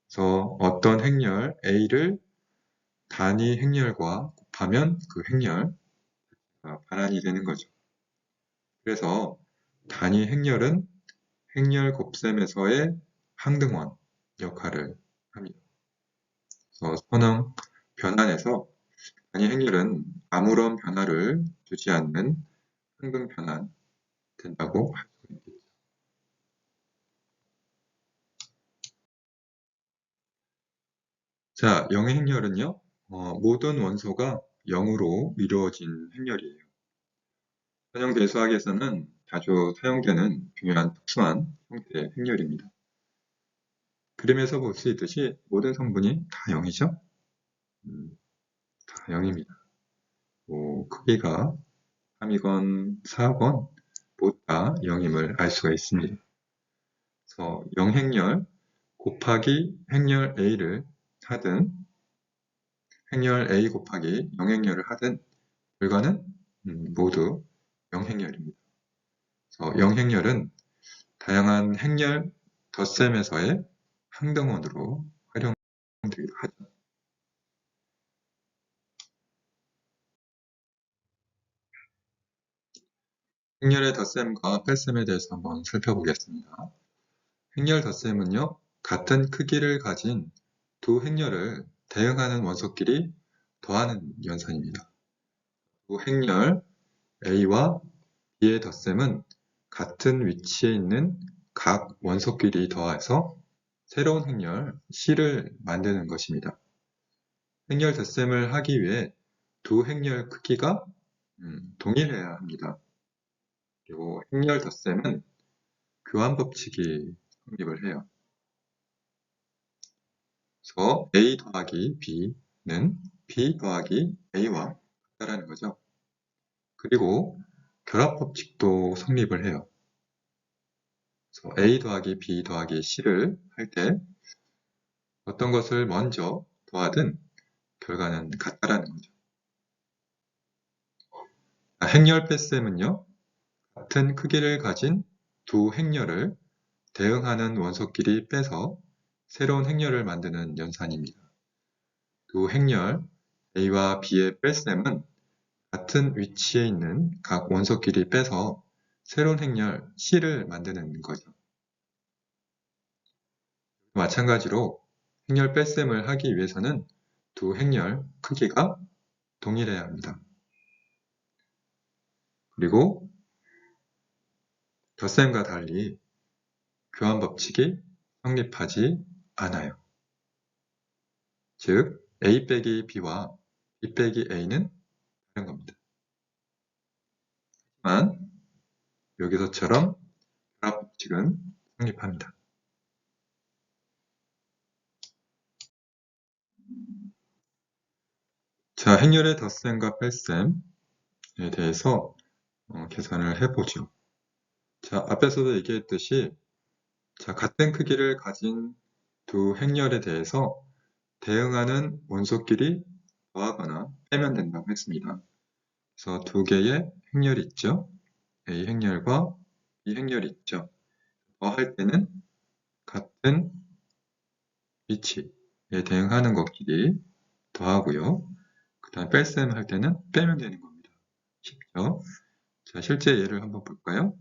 그래서 어떤 행렬 A를 단위 행렬과 곱하면 그 행렬 반환이 되는 거죠. 그래서 단위 행렬은 행렬 곱셈에서의 항등원 역할을 합니다. 그래서 선형 변환에서 단위 행렬은 아무런 변화를 주지 않는 항등 변환 된다고 할 수 있겠죠. 자, 영의 행렬은요, 모든 원소가 0으로 이루어진 행렬이에요. 선형 배수학에서는 자주 사용되는 중요한 특수한 형태의 행렬입니다. 그림에서 볼 수 있듯이 모든 성분이 다 0이죠? 다 0입니다. 크기가 3이건 4건 모두 다 0임을 알 수가 있습니다. 그래서 0행렬 곱하기 행렬 A를 하든 행렬 A 곱하기 0행렬을 하든 결과는 모두 0행렬입니다. 그래서 0행렬은 다양한 행렬 덧셈에서의 항등원으로 활용되기도 하죠. 행렬의 덧셈과 뺄셈에 대해서 한번 살펴보겠습니다. 행렬 덧셈은요, 같은 크기를 가진 두 행렬을 대응하는 원소끼리 더하는 연산입니다. 두 행렬 A와 B의 덧셈은 같은 위치에 있는 각 원소끼리 더해서 새로운 행렬 C를 만드는 것입니다. 행렬 덧셈을 하기 위해 두 행렬 크기가 동일해야 합니다. 그리고 행렬 덧셈은 교환 법칙이 성립을 해요. 그래서 A 더하기 B는 B 더하기 A와 같다라는 거죠. 그리고 결합 법칙도 성립을 해요. 그래서 A 더하기 B 더하기 C를 할 때 어떤 것을 먼저 더하든 결과는 같다라는 거죠. 행렬 뺄셈은요, 같은 크기를 가진 두 행렬을 대응하는 원소끼리 빼서 새로운 행렬을 만드는 연산입니다. 두 행렬 A와 B의 뺄셈은 같은 위치에 있는 각 원소끼리 빼서 새로운 행렬 C를 만드는 거죠. 마찬가지로 행렬 뺄셈을 하기 위해서는 두 행렬 크기가 동일해야 합니다. 그리고 덧셈과 달리 교환 법칙이 성립하지 않아요. 즉, A 빼기 B와 B 빼기 A는 다른 겁니다. 하지만 여기서처럼 결합 법칙은 성립합니다. 자, 행렬의 덧셈과 뺄셈에 대해서 계산을 해보죠. 자, 앞에서도 얘기했듯이 자, 같은 크기를 가진 두 행렬에 대해서 대응하는 원소끼리 더하거나 빼면 된다고 했습니다. 그래서 두 개의 행렬이 있죠. A 행렬과 B 행렬이 있죠. 더할 때는 같은 위치에 대응하는 것끼리 더하고요. 그 다음 뺄셈 할 때는 빼면 되는 겁니다. 쉽죠? 자, 실제 예를 한번 볼까요?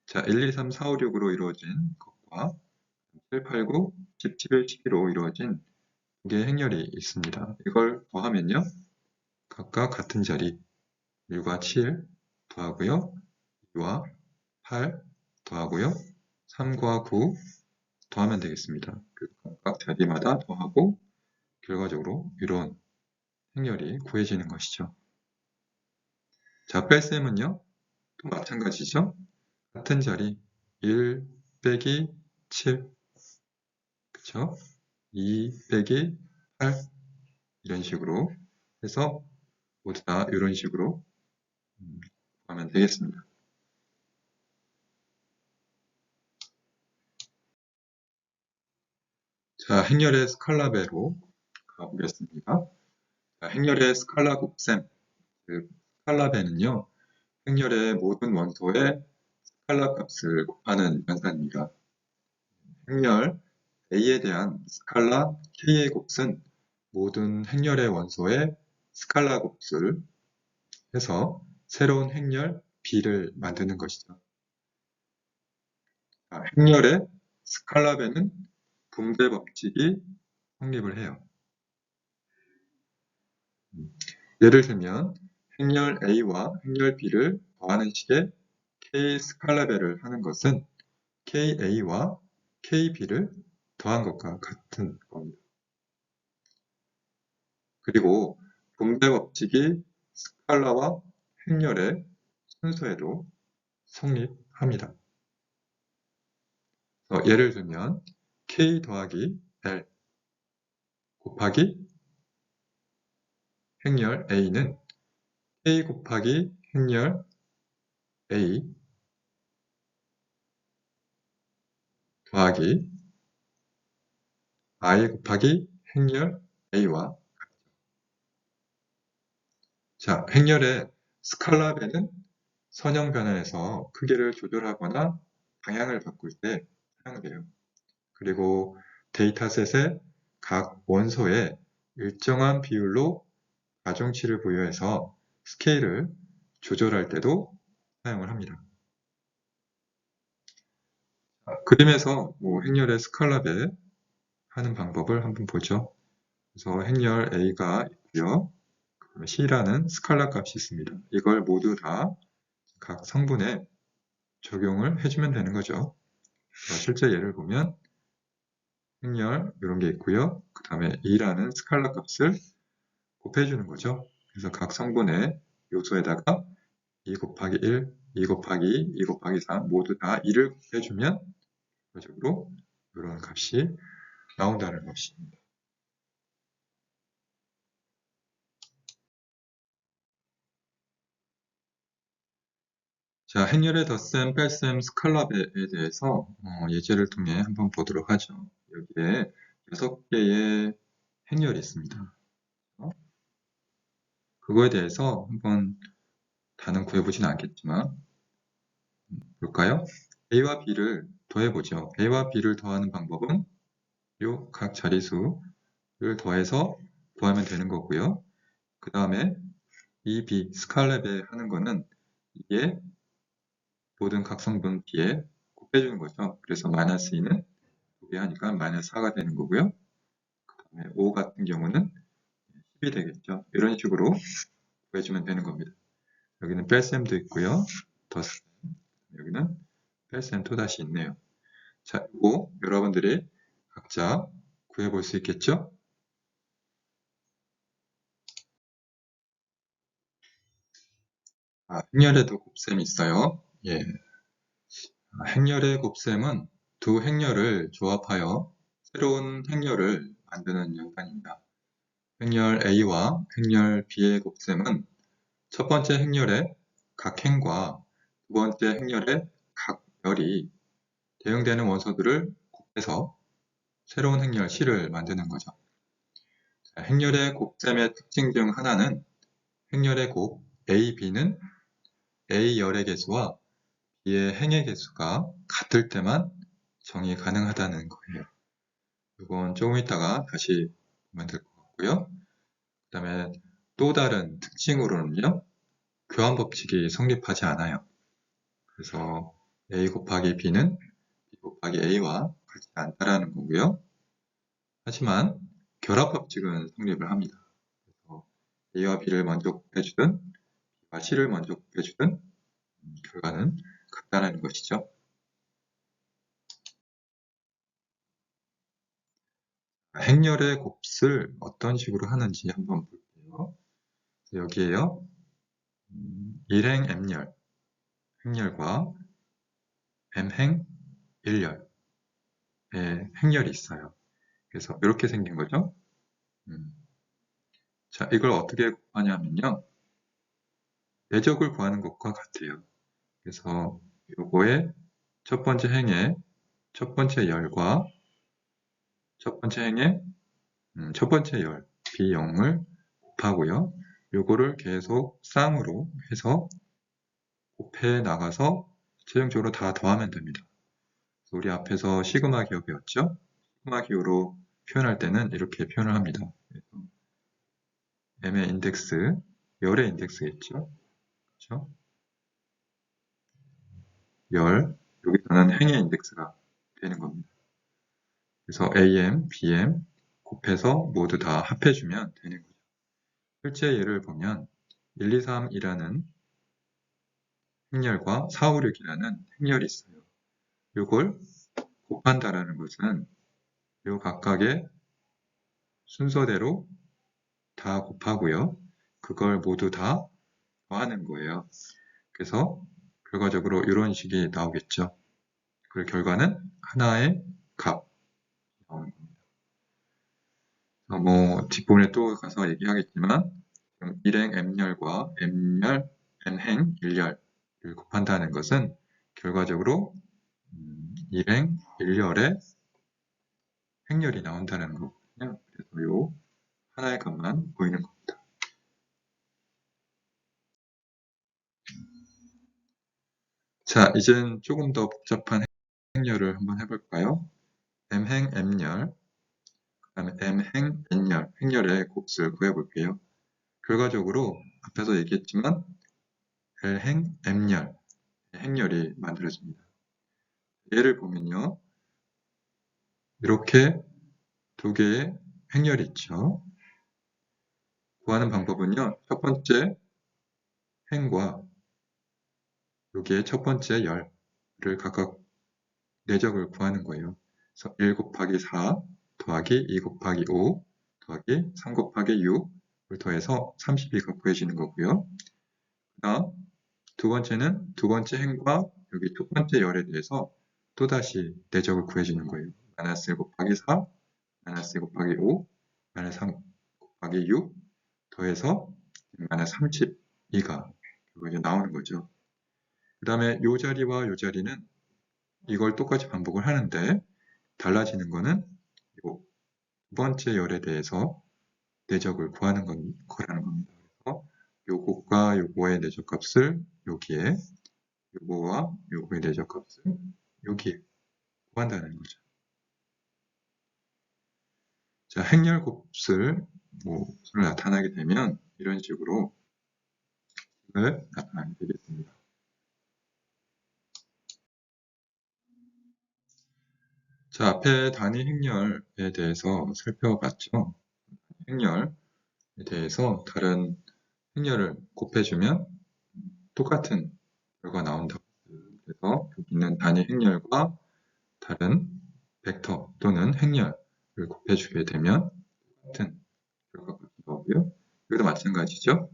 자, 1, 2, 3, 4, 5, 6으로 이루어진 것과 7, 8, 9, 10, 11, 12로 이루어진 두 개의 행렬이 있습니다. 이걸 더하면요. 각각 같은 자리 1과 7 더하고요. 2와 8 더하고요. 3과 9 더하면 되겠습니다. 각각 자리마다 더하고 결과적으로 이런 행렬이 구해지는 것이죠. 자, 뺄셈은요. 또 마찬가지죠. 같은 자리 1 빼기 7 그쵸? 2 빼기 8 이런 식으로 해서 모두 다 이런 식으로 하면 되겠습니다. 자, 행렬의 스칼라배로 가보겠습니다. 자, 행렬의 스칼라 곱셈, 스칼라배는요, 행렬의 모든 원소의 스칼라 값을 곱하는 연산입니다. 행렬 A에 대한 스칼라 K의 곱은 모든 행렬의 원소의 스칼라 곱을 해서 새로운 행렬 B를 만드는 것이죠. 자, 행렬의 스칼라배는 분배 법칙이 성립을 해요. 예를 들면 행렬 A와 행렬 B를 더하는 식의 K 스칼라배를 하는 것은 KA와 KB를 더한 것과 같은 겁니다. 그리고 분배 법칙이 스칼라와 행렬의 순서에도 성립합니다. 예를 들면 K 더하기 L 곱하기 행렬 A는 K 곱하기 행렬 A 더하기 I 곱하기 행렬 A와 자, 행렬의 스칼라배는 선형 변환에서 크기를 조절하거나 방향을 바꿀 때 사용돼요. 그리고 데이터셋의 각 원소에 일정한 비율로 가중치를 부여해서 스케일을 조절할 때도 사용을 합니다. 그림에서 행렬의 스칼라배 하는 방법을 한번 보죠. 그래서 행렬 A가 있고요. 그다음에 C라는 스칼라 값이 있습니다. 이걸 모두 다 각 성분에 적용을 해주면 되는 거죠. 실제 예를 보면 행렬 이런 게 있고요. 그 다음에 2라는 스칼라 값을 곱해주는 거죠. 그래서 각 성분의 요소에다가 2 곱하기 1, 2 곱하기 2, 2 곱하기 3 모두 다 2를 곱해주면 결과적으로 이런 값이 나온다는 것입니다. 자, 행렬의 덧셈, 뺄셈, 스칼라배에 대해서 예제를 통해 한번 보도록 하죠. 여기에 6개의 행렬이 있습니다. 그거에 대해서 한번 다는 구해보지는 않겠지만 볼까요? A와 B를 더해보죠. A와 B를 더하는 방법은 요 각 자리수를 더해서 구하면 되는 거고요. 그 다음에 이 B, 스칼렛에 하는 거는 이게 모든 각성분 B에 곱해주는 거죠. 그래서 마이너스 2는 2배 하니까 마이너스 4가 되는 거고요. 그 다음에 5 같은 경우는 10이 되겠죠. 이런 식으로 구해주면 되는 겁니다. 여기는 뺄셈도 있고요. 덧셈, 여기는 뺄셈 또다시 있네요. 자, 이거 여러분들이 각자 구해볼 수 있겠죠? 행렬에도 곱셈이 있어요. 예. 행렬의 곱셈은 두 행렬을 조합하여 새로운 행렬을 만드는 연산입니다. 행렬 A와 행렬 B의 곱셈은 첫 번째 행렬의 각 행과 두 번째 행렬의 각 열이 대응되는 원소들을 곱해서 새로운 행렬 C를 만드는 거죠. 행렬의 곱셈의 특징 중 하나는 행렬의 곱 A, B는 A 열의 개수와 B의 행의 개수가 같을 때만 정의 가능하다는 거예요. 이건 조금 이따가 다시 보면 될 것 같고요. 그 다음에 또 다른 특징으로는요. 교환 법칙이 성립하지 않아요. 그래서 A 곱하기 B는 B 곱하기 A와 같지 않다라는 거고요. 하지만 결합 법칙은 성립을 합니다. 그래서 A와 B를 먼저 곱해주든 B와 C를 먼저 곱해주든 결과는 같다라는 것이죠. 행렬의 곱을 어떤 식으로 하는지 한번 볼게요. 여기에요. 일행 M열, 행렬과 M행 일열의 행렬이 있어요. 그래서 이렇게 생긴 거죠. 자, 이걸 어떻게 구하냐면요. 내적을 구하는 것과 같아요. 그래서 요거의 첫 번째 행의 첫 번째 열과 첫 번째 행의 첫 번째 열 B0을 곱하고요. 요거를 계속 쌍으로 해서 곱해 나가서 최종적으로 다 더하면 됩니다. 우리 앞에서 시그마 기호 배웠죠? 시그마 기호로 표현할 때는 이렇게 표현을 합니다. M의 인덱스, 열의 인덱스겠죠? 그렇죠? 열, 여기서는 행의 인덱스가 되는 겁니다. 그래서 AM, BM 곱해서 모두 다 합해주면 되는 거죠. 실제 예를 보면 1, 2, 3이라는 행렬과 4, 5, 6이라는 행렬이 있어요. 이걸 곱한다라는 것은 요 각각의 순서대로 다 곱하고요. 그걸 모두 다 더하는 거예요. 그래서 결과적으로 이런 식이 나오겠죠. 그 결과는 하나의 값 나오는 겁니다. 뭐 뒷부분에 또 가서 얘기하겠지만 일행 M열과 M열, N행, 일열을 곱한다는 것은 결과적으로 일행, 일열의 행렬이 나온다는 거거든요. 그래서 요 하나의 값만 보이는 겁니다. 자, 이젠 조금 더 복잡한 행렬을 한번 해볼까요? M행 M열, 그 다음에 M행 N열, 행렬의 곱수를 구해볼게요. 결과적으로 앞에서 얘기했지만 L행 M열, 행렬이 만들어집니다. 예를 보면요. 이렇게 두 개의 행렬이 있죠. 구하는 방법은요. 첫 번째 행과 여기에 첫 번째 열을 각각 내적을 구하는 거예요. 그래서 1 곱하기 4 더하기 2 곱하기 5 더하기 3 곱하기 6을 더해서 32가 구해지는 거고요. 그 다음 두 번째는 두 번째 행과 여기 첫 번째 열에 대해서 또다시 내적을 구해주는 거예요. 마이너스 1 곱하기 4, 마이너스 1 곱하기 5, 마이너스 3 곱하기 6 더해서 마이너스 32가 이제 나오는 거죠. 그 다음에 이 자리와 이 자리는 이걸 똑같이 반복을 하는데 달라지는 거는 두 번째 열에 대해서 내적을 구하는 거라는 겁니다. 그래서 요것과 요거의 내적값을 여기에, 요거와 요거의 내적값을 여기에 구한다는 거죠. 자, 행렬 곱을 나타나게 되면 이런 식으로 나타나게 되겠습니다. 자, 앞에 단위 행렬에 대해서 살펴봤죠. 행렬에 대해서 다른 행렬을 곱해주면 똑같은 결과가 나온다고. 그래서 여기 있는 단위 행렬과 다른 벡터 또는 행렬을 곱해주게 되면 똑같은 결과가 나오고요. 여기도 마찬가지죠.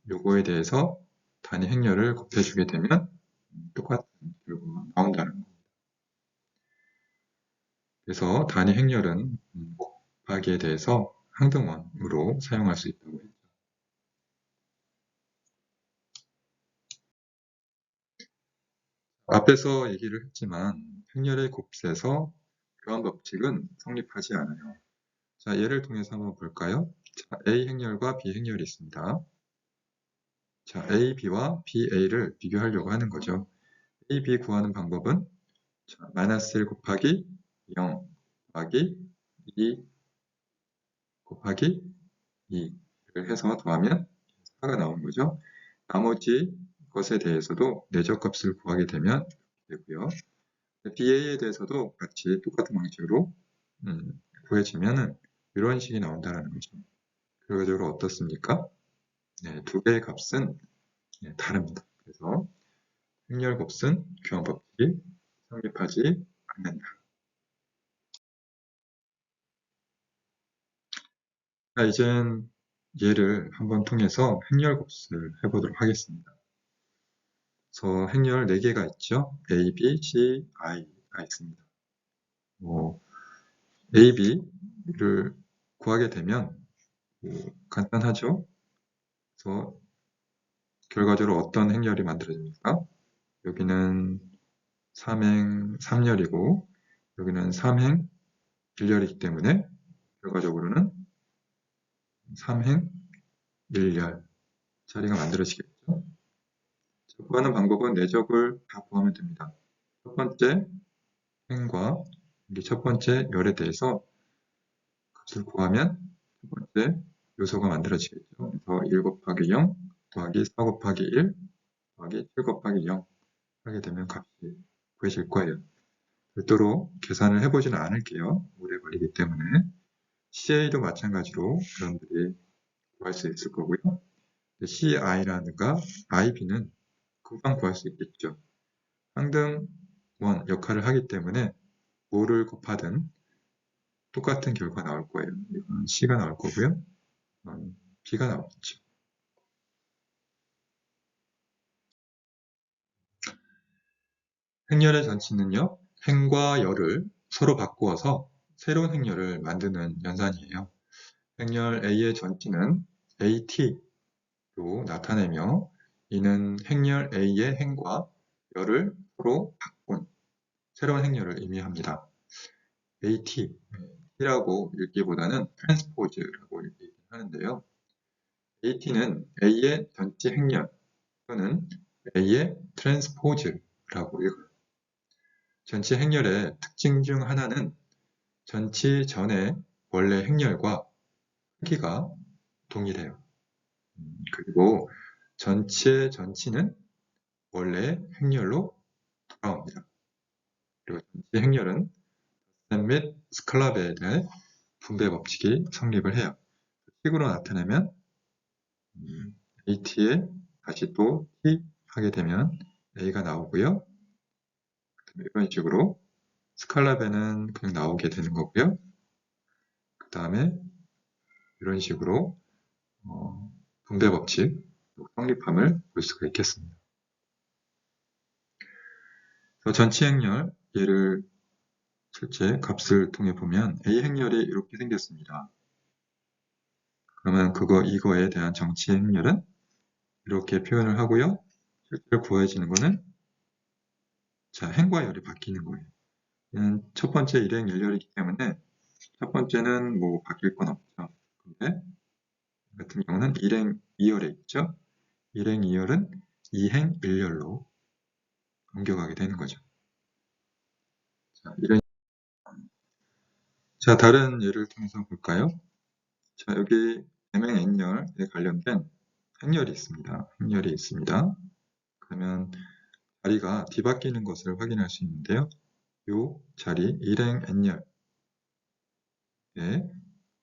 요거에 대해서 단위 행렬을 곱해주게 되면 똑같은 결과가 나온다는 겁니다. 그래서 단위 행렬은 곱하기에 대해서 항등원으로 사용할 수 있다고 했죠. 앞에서 얘기를 했지만 행렬의 곱셈에서 교환 법칙은 성립하지 않아요. 자, 예를 통해서 한번 볼까요? 자, A 행렬과 B 행렬이 있습니다. 자, A, B와 B, A를 비교하려고 하는 거죠. A, B 구하는 방법은 자, 마이너스 1 곱하기 0 곱하기 2 곱하기 2를 해서 더하면 4가 나오는 거죠. 나머지 것에 대해서도 내적값을 구하게 되면 되고요. BA에 대해서도 같이 똑같은 방식으로 구해지면은 이런 식이 나온다는 거죠. 결과적으로 어떻습니까? 네, 두 개의 값은 다릅니다. 그래서 행렬 곱셈 교환 법칙이 성립하지 않는다. 자, 이젠 얘를 한번 통해서 행렬 곱셈을 해보도록 하겠습니다. 그래서 행렬 4개가 있죠. A, B, C, I가 있습니다. A, B를 구하게 되면 간단하죠. 그래서 결과적으로 어떤 행렬이 만들어집니까? 여기는 3행 3열이고 여기는 3행 1열이기 때문에 결과적으로는 3행 1열 자리가 만들어지겠죠. 구하는 방법은 내적을 다 구하면 됩니다. 첫 번째 행과 첫 번째 열에 대해서 값을 구하면 첫 번째 요소가 만들어지겠죠. 그래서 1 곱하기 0 더하기 4 곱하기 1 더하기 7 곱하기 0 하게 되면 값이 구해질 거예요. 별도로 계산을 해보지는 않을게요. 오래 걸리기 때문에. CA도 마찬가지로 여러분들이 구할 수 있을 거고요. CI라든가 IB는 금방 구할 수 있겠죠. 항등원 역할을 하기 때문에 뭐를 곱하든 똑같은 결과 나올 거예요. 이건 C가 나올 거고요. 이건 B가 나오겠죠. 행렬의 전치는요. 행과 열을 서로 바꾸어서 새로운 행렬을 만드는 연산이에요. 행렬 A의 전치는 AT로 나타내며 이는 행렬 A의 행과 열을 서로 바꾼 새로운 행렬을 의미합니다. AT, T라고 읽기보다는 트랜스포즈라고 얘기하는데요. AT는 A의 전치 행렬 또는 A의 트랜스포즈라고 읽어요. 전치 행렬의 특징 중 하나는 전치 전의 원래 행렬과 크기가 동일해요. 그리고 전치의 전치는 원래 행렬로 돌아옵니다. 그리고 전치 행렬은 덧셈 및 스칼라베에 대해 분배 법칙이 성립을 해요. 식으로 나타내면 AT에 다시 또 T 하게 되면 A가 나오고요. 이런 식으로 스칼라베는 그냥 나오게 되는 거고요. 그 다음에 이런 식으로 분배 법칙 성립함을 볼 수가 있겠습니다. 전치 행렬 얘를 실제 값을 통해 보면 A 행렬이 이렇게 생겼습니다. 그러면 이거에 대한 정치 행렬은 이렇게 표현을 하고요. 실제로 구해지는 거는 자, 행과 열이 바뀌는 거예요. 얘는 첫 번째 일행 1열이기 때문에 첫 번째는 뭐 바뀔 건 없죠. 근데 같은 경우는 일행 2열에 있죠. 일행 2열은 2행 1열로 옮겨가게 되는 거죠. 자, 다른 예를 통해서 볼까요? 자, 여기 M행 N열에 관련된 행렬이 있습니다. 행렬이 있습니다. 그러면 자리가 뒤바뀌는 것을 확인할 수 있는데요. 이 자리 1행 N열의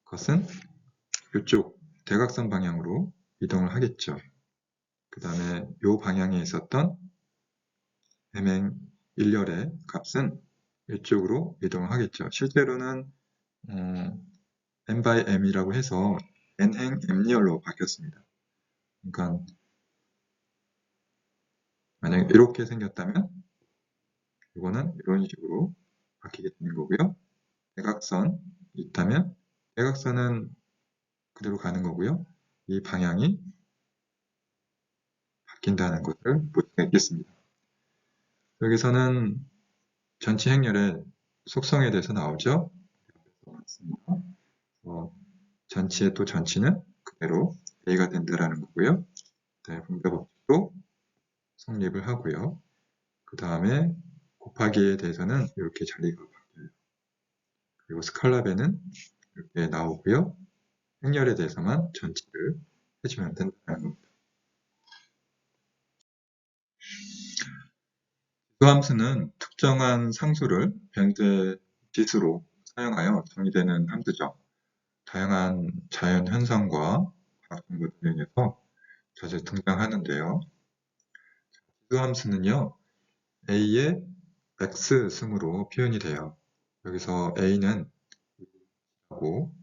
것은 이쪽 대각선 방향으로 이동을 하겠죠. 그 다음에 이 방향에 있었던 M행 1열의 값은 이쪽으로 이동을 하겠죠. 실제로는 N by M이라고 해서 N행 M열로 바뀌었습니다. 그러니까 만약에 이렇게 생겼다면 이거는 이런 식으로 바뀌게 되는 거고요. 대각선이 있다면 대각선은 그대로 가는 거고요. 이 방향이 바뀐다는 것을 볼 수가 있겠습니다. 여기서는 전치 행렬의 속성에 대해서 나오죠. 전치의 또 전치는 그대로 A가 된다는 거고요. 분배 법칙도 성립을 하고요. 그 다음에 곱하기에 대해서는 이렇게 자리가 바뀌어요. 그리고 스칼라베는 이렇게 나오고요. 행렬에 대해서만 전치를 해주면 된다는 겁니다. 지수함수는 특정한 상수를 변제 지수로 사용하여 정의되는 함수죠. 다양한 자연 현상과 과학 정보 등에서 자주 등장하는데요. 지수 함수는요, a의 x 승으로 표현이 돼요. 여기서 a는 하고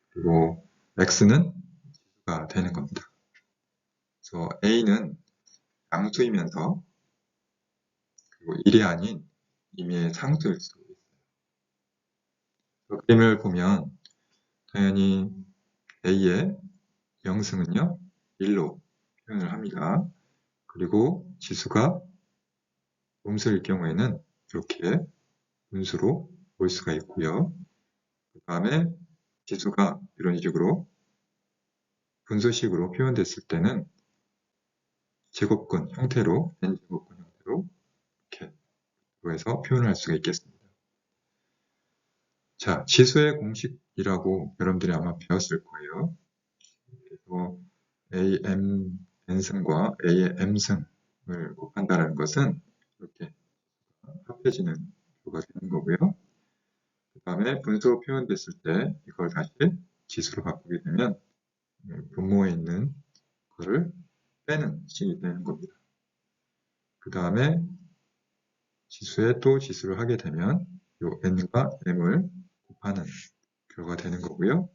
그리고 x는 지수가 되는 겁니다. 그래서 a는 양수이면서 그리고 1이 아닌 임의의 상수일 수 있어요. 그림을 보면 당연히 a의 영승은요 1로 표현을 합니다. 그리고 지수가 음수일 경우에는 이렇게 분수로 볼 수가 있고요. 그 다음에 지수가 이런 식으로 분수식으로 표현됐을 때는 제곱근 형태로 n제곱근 형태로 이렇게 해서 표현할 수가 있겠습니다. 자, 지수의 공식이라고 여러분들이 아마 배웠을 거예요. 그래서 AM n승과 A의 m승을 곱한다는 것은 이렇게 합해지는 구가 되는 거고요. 그 다음에 분수로 표현됐을 때 이걸 다시 지수로 바꾸게 되면 분모에 있는 거를 빼는 식이 되는 겁니다. 그 다음에 지수에 또 지수를 하게 되면 요 n과 m을 곱하는 결과가 되는 거고요.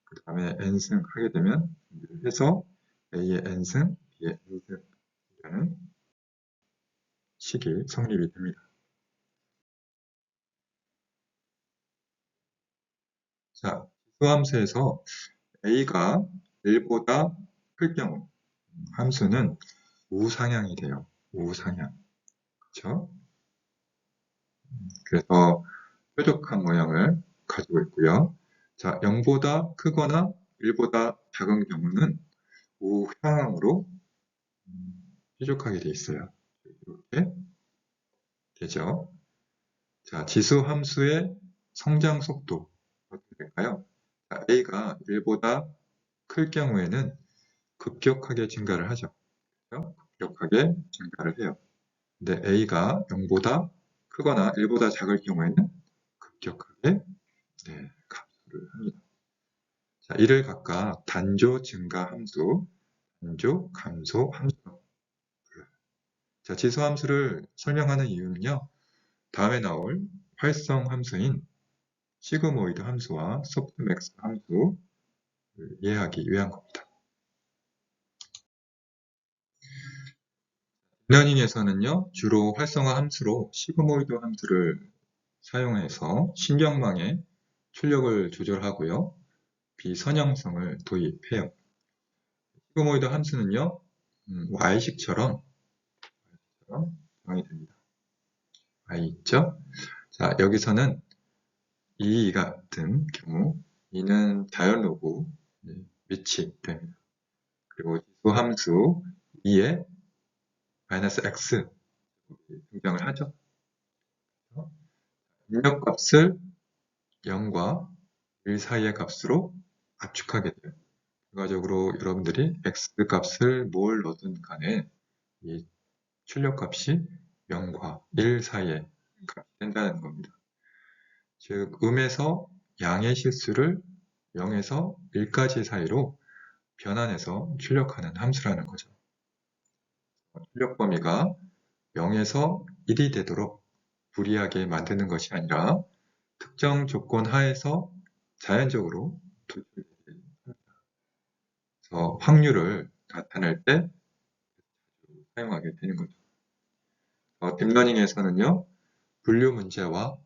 그 다음에 n승 하게 되면 해서 a의 n승, b의 n승이라는 식이 성립이 됩니다. 자, 지수함수에서 a가 1보다 클 경우 함수는 우상향이 돼요. 우상향. 그렇죠? 그래서 뾰족한 모양을 가지고 있고요. 자, 0보다 크거나 1보다 작은 경우는 우향으로 뾰족하게 돼 있어요. 이렇게 되죠. 자, 지수 함수의 성장 속도 어떻게 될까요? 자, a가 1보다 클 경우에는 급격하게 증가를 하죠. 그렇죠? 급격하게 증가를 해요. 근데 a가 0보다 크거나 1보다 작을 경우에는 급격하게 감소를 합니다. 자, 이를 각각 단조 증가 함수, 단조 감소 함수로 불러요. 자, 지수 함수를 설명하는 이유는요. 다음에 나올 활성 함수인 시그모이드 함수와 소프트맥스 함수를 이해하기 위한 겁니다. 딥러닝에서는요, 주로 활성화 함수로 시그모이드 함수를 사용해서 신경망의 출력을 조절하고요, 비선형성을 도입해요. 시그모이드 함수는요, y식처럼 정의 됩니다. y 있죠? 자, 여기서는 2 같은 경우 2는 자연 로그 밑이 됩니다. 그리고 지수 함수 2에 마이너스 x 등장을 하죠. 입력값을 0과 1 사이의 값으로 압축하게 돼요. 결과적으로 여러분들이 x 값을 뭘 넣든 간에 이 출력값이 0과 1 사이의 값이 된다는 겁니다. 즉, 음에서 양의 실수를 0에서 1까지 사이로 변환해서 출력하는 함수라는 거죠. 출력 범위가 0에서 1이 되도록 불이하게 만드는 것이 아니라 특정 조건 하에서 자연적으로 도출됩니다. 그래서 확률을 나타낼 때 사용하게 되는 거죠. 딥러닝에서는요, 분류 문제와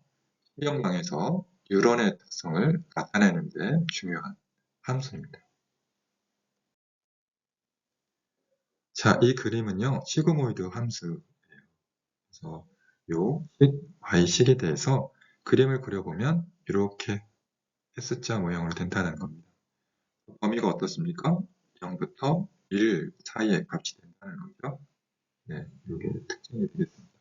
신경망에서 뉴런의 특성을 나타내는 데 중요한 함수입니다. 자, 이 그림은요, 시그모이드 함수예요. 그래서 요 y식에 대해서 그림을 그려보면 이렇게 S자 모양으로 된다는 겁니다. 범위가 어떻습니까? 0부터 1 사이의 값이 된다는 거죠. 네, 이게 특징이 되겠습니다.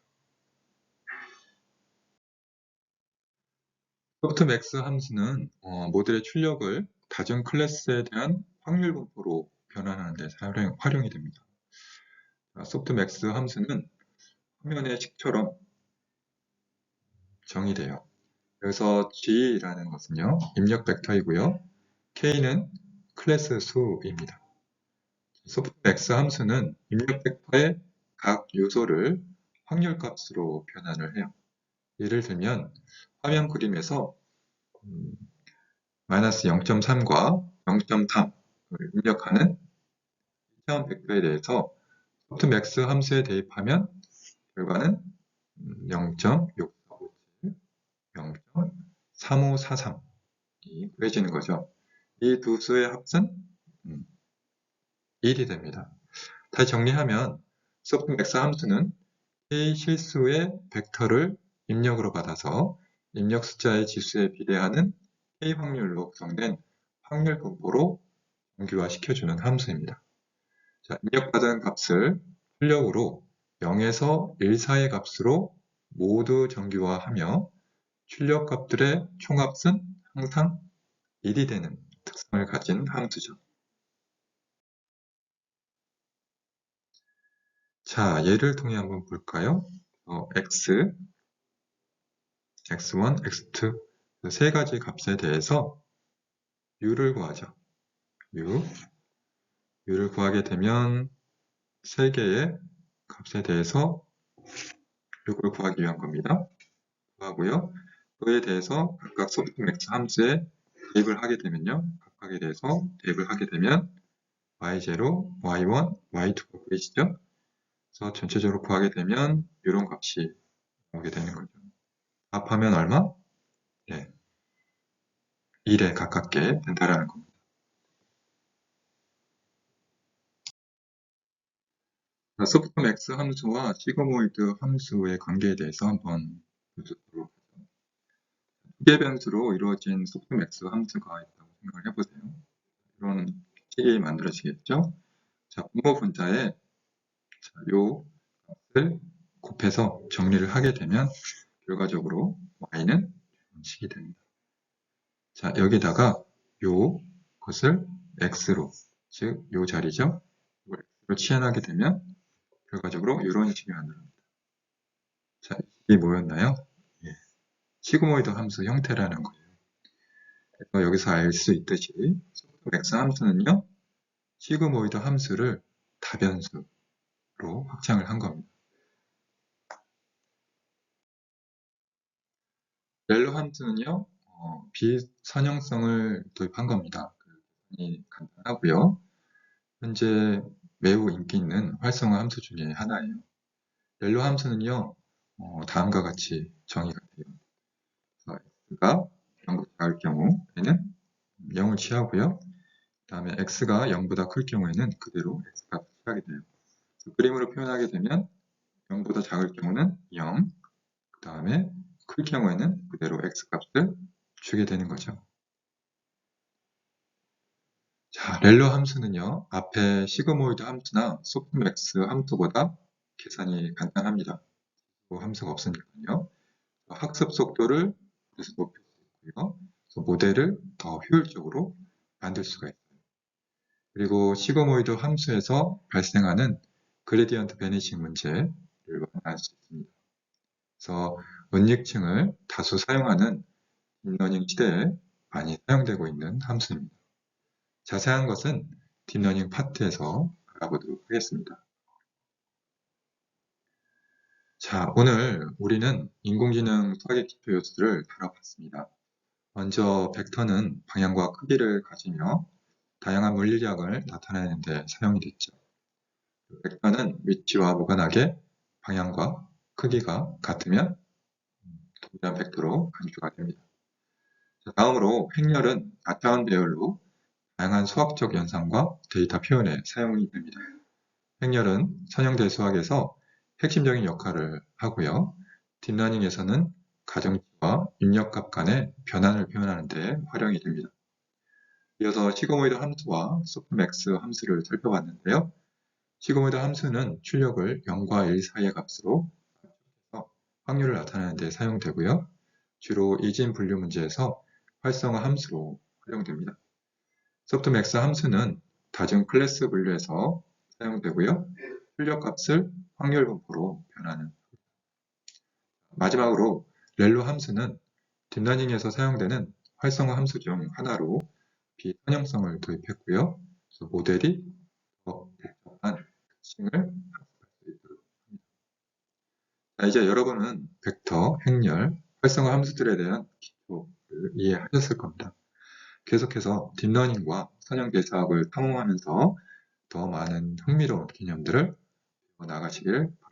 소프트맥스 함수는 모델의 출력을 다중 클래스에 대한 확률 분포로 변환하는 데 활용이 됩니다. 소프트맥스 함수는 화면의 식처럼 정의돼요. 여기서 G라는 것은요, 입력 벡터이고요. K는 클래스 수입니다. 소프트맥스 함수는 입력 벡터의 각 요소를 확률값으로 변환을 해요. 예를 들면 화면 그림에서 마이너스 0.3과 0.3을 입력하는 1차원 벡터에 대해서 소프트맥스 함수에 대입하면 결과는 0.6457, 0.3543이 구해지는 거죠. 이 두 수의 합은 1이 됩니다. 다시 정리하면 소프트맥스 함수는 K 실수의 벡터를 입력으로 받아서 입력 숫자의 지수에 비례하는 K 확률로 구성된 확률 분포로 정규화시켜주는 함수입니다. 자, 입력받은 값을 출력으로 0에서 1 사이의 값으로 모두 정규화하며 출력 값들의 총합은 항상 1이 되는 특성을 가진 함수죠. 자, 예를 통해 한번 볼까요? x, x1, x2 세 가지 값에 대해서 u를 구하죠. u를 구하게 되면 세 개의 값에 대해서 u를 구하기 위한 겁니다. 구하고요. 그에 대해서 각각 소프트맥스 함수에 대입을 하게 되면요. 각각에 대해서 대입을 하게 되면 y0, y1, y2가 구해지죠. 그래서 전체적으로 구하게 되면 이런 값이 나오게 되는 거죠. 합하면 얼마? 네, 1에 가깝게 된다라는 겁니다. 소프트맥스 함수와 시그모이드 함수의 관계에 대해서 한번 보도록 하죠. 두 개 변수로 이루어진 소프트맥스 함수가 있다고 생각을 해보세요. 이런 식이 만들어지겠죠. 자, 분모 분자에 요 값을 곱해서 정리를 하게 되면 결과적으로 y는 이런 식이 됩니다. 자, 여기다가 요 것을 x로, 즉 요 자리죠. 이걸 x로 치환하게 되면 결과적으로 이런 식이 만들어집니다. 자, 이게 뭐였나요? 예, 시그모이드 함수 형태라는 거예요. 그래서 여기서 알 수 있듯이 x 함수는요, 시그모이드 함수를 다변수로 확장을 한 겁니다. 렐로 함수는요, 비선형성을 도입한 겁니다. 간단하고요. 현재 매우 인기 있는 활성화 함수 중에 하나예요. 렐로 함수는요, 다음과 같이 정의가 돼요. x가 0보다 작을 경우에는 0을 취하고요. 그 다음에 x가 0보다 클 경우에는 그대로 x값을 취하게 돼요. 그림으로 표현하게 되면 0보다 작을 경우는 0, 그 다음에 클 경우에는 그대로 x값을 주게 되는 거죠. 자, 렐로 함수는요, 앞에 시그모이드 함수나 소프트맥스 함수보다 계산이 간단합니다. 함수가 없으니까요. 학습 속도를 그래서 높일 수 있고요. 모델을 더 효율적으로 만들 수가 있어요. 그리고 시그모이드 함수에서 발생하는 그레디언트 베니싱 문제를 완화할 수 있습니다. 그래서 은닉층을 다수 사용하는 딥러닝 시대에 많이 사용되고 있는 함수입니다. 자세한 것은 딥러닝 파트에서 알아보도록 하겠습니다. 자, 오늘 우리는 인공지능 수학의 기초 요소들을 다뤄봤습니다. 먼저 벡터는 방향과 크기를 가지며 다양한 물리력을 나타내는 데 사용이 됐죠. 벡터는 위치와 무관하게 방향과 크기가 같으면 동일한 벡터로 간주가 됩니다. 자, 다음으로 횡렬은 나타난 배열로 다양한 수학적 연산과 데이터 표현에 사용이 됩니다. 횡렬은 선형대 수학에서 핵심적인 역할을 하고요. 딥러닝에서는 가정치와 입력값 간의 변환을 표현하는 데 활용이 됩니다. 이어서 시그모이드 함수와 소프트맥스 함수를 살펴봤는데요. 시그모이드 함수는 출력을 0과 1 사이의 값으로 확률을 나타내는 데 사용되고요. 주로 이진 분류 문제에서 활성화 함수로 활용됩니다. 소프트맥스 함수는 다중 클래스 분류에서 사용되고요. 출력 값을 확률 분포로 변하는. 마지막으로 렐로 함수는 딥러닝에서 사용되는 활성화 함수 중 하나로 비선형성을 도입했고요. 그래서 모델이 더 복잡한 특징을 학습할 수 있도록 합니다. 자, 이제 여러분은 벡터, 행렬, 활성화 함수들에 대한 기초를 이해하셨을 겁니다. 계속해서 딥러닝과 선형대사학을 탐험하면서 더 많은 흥미로운 개념들을 배워 나가시길 바랍니다.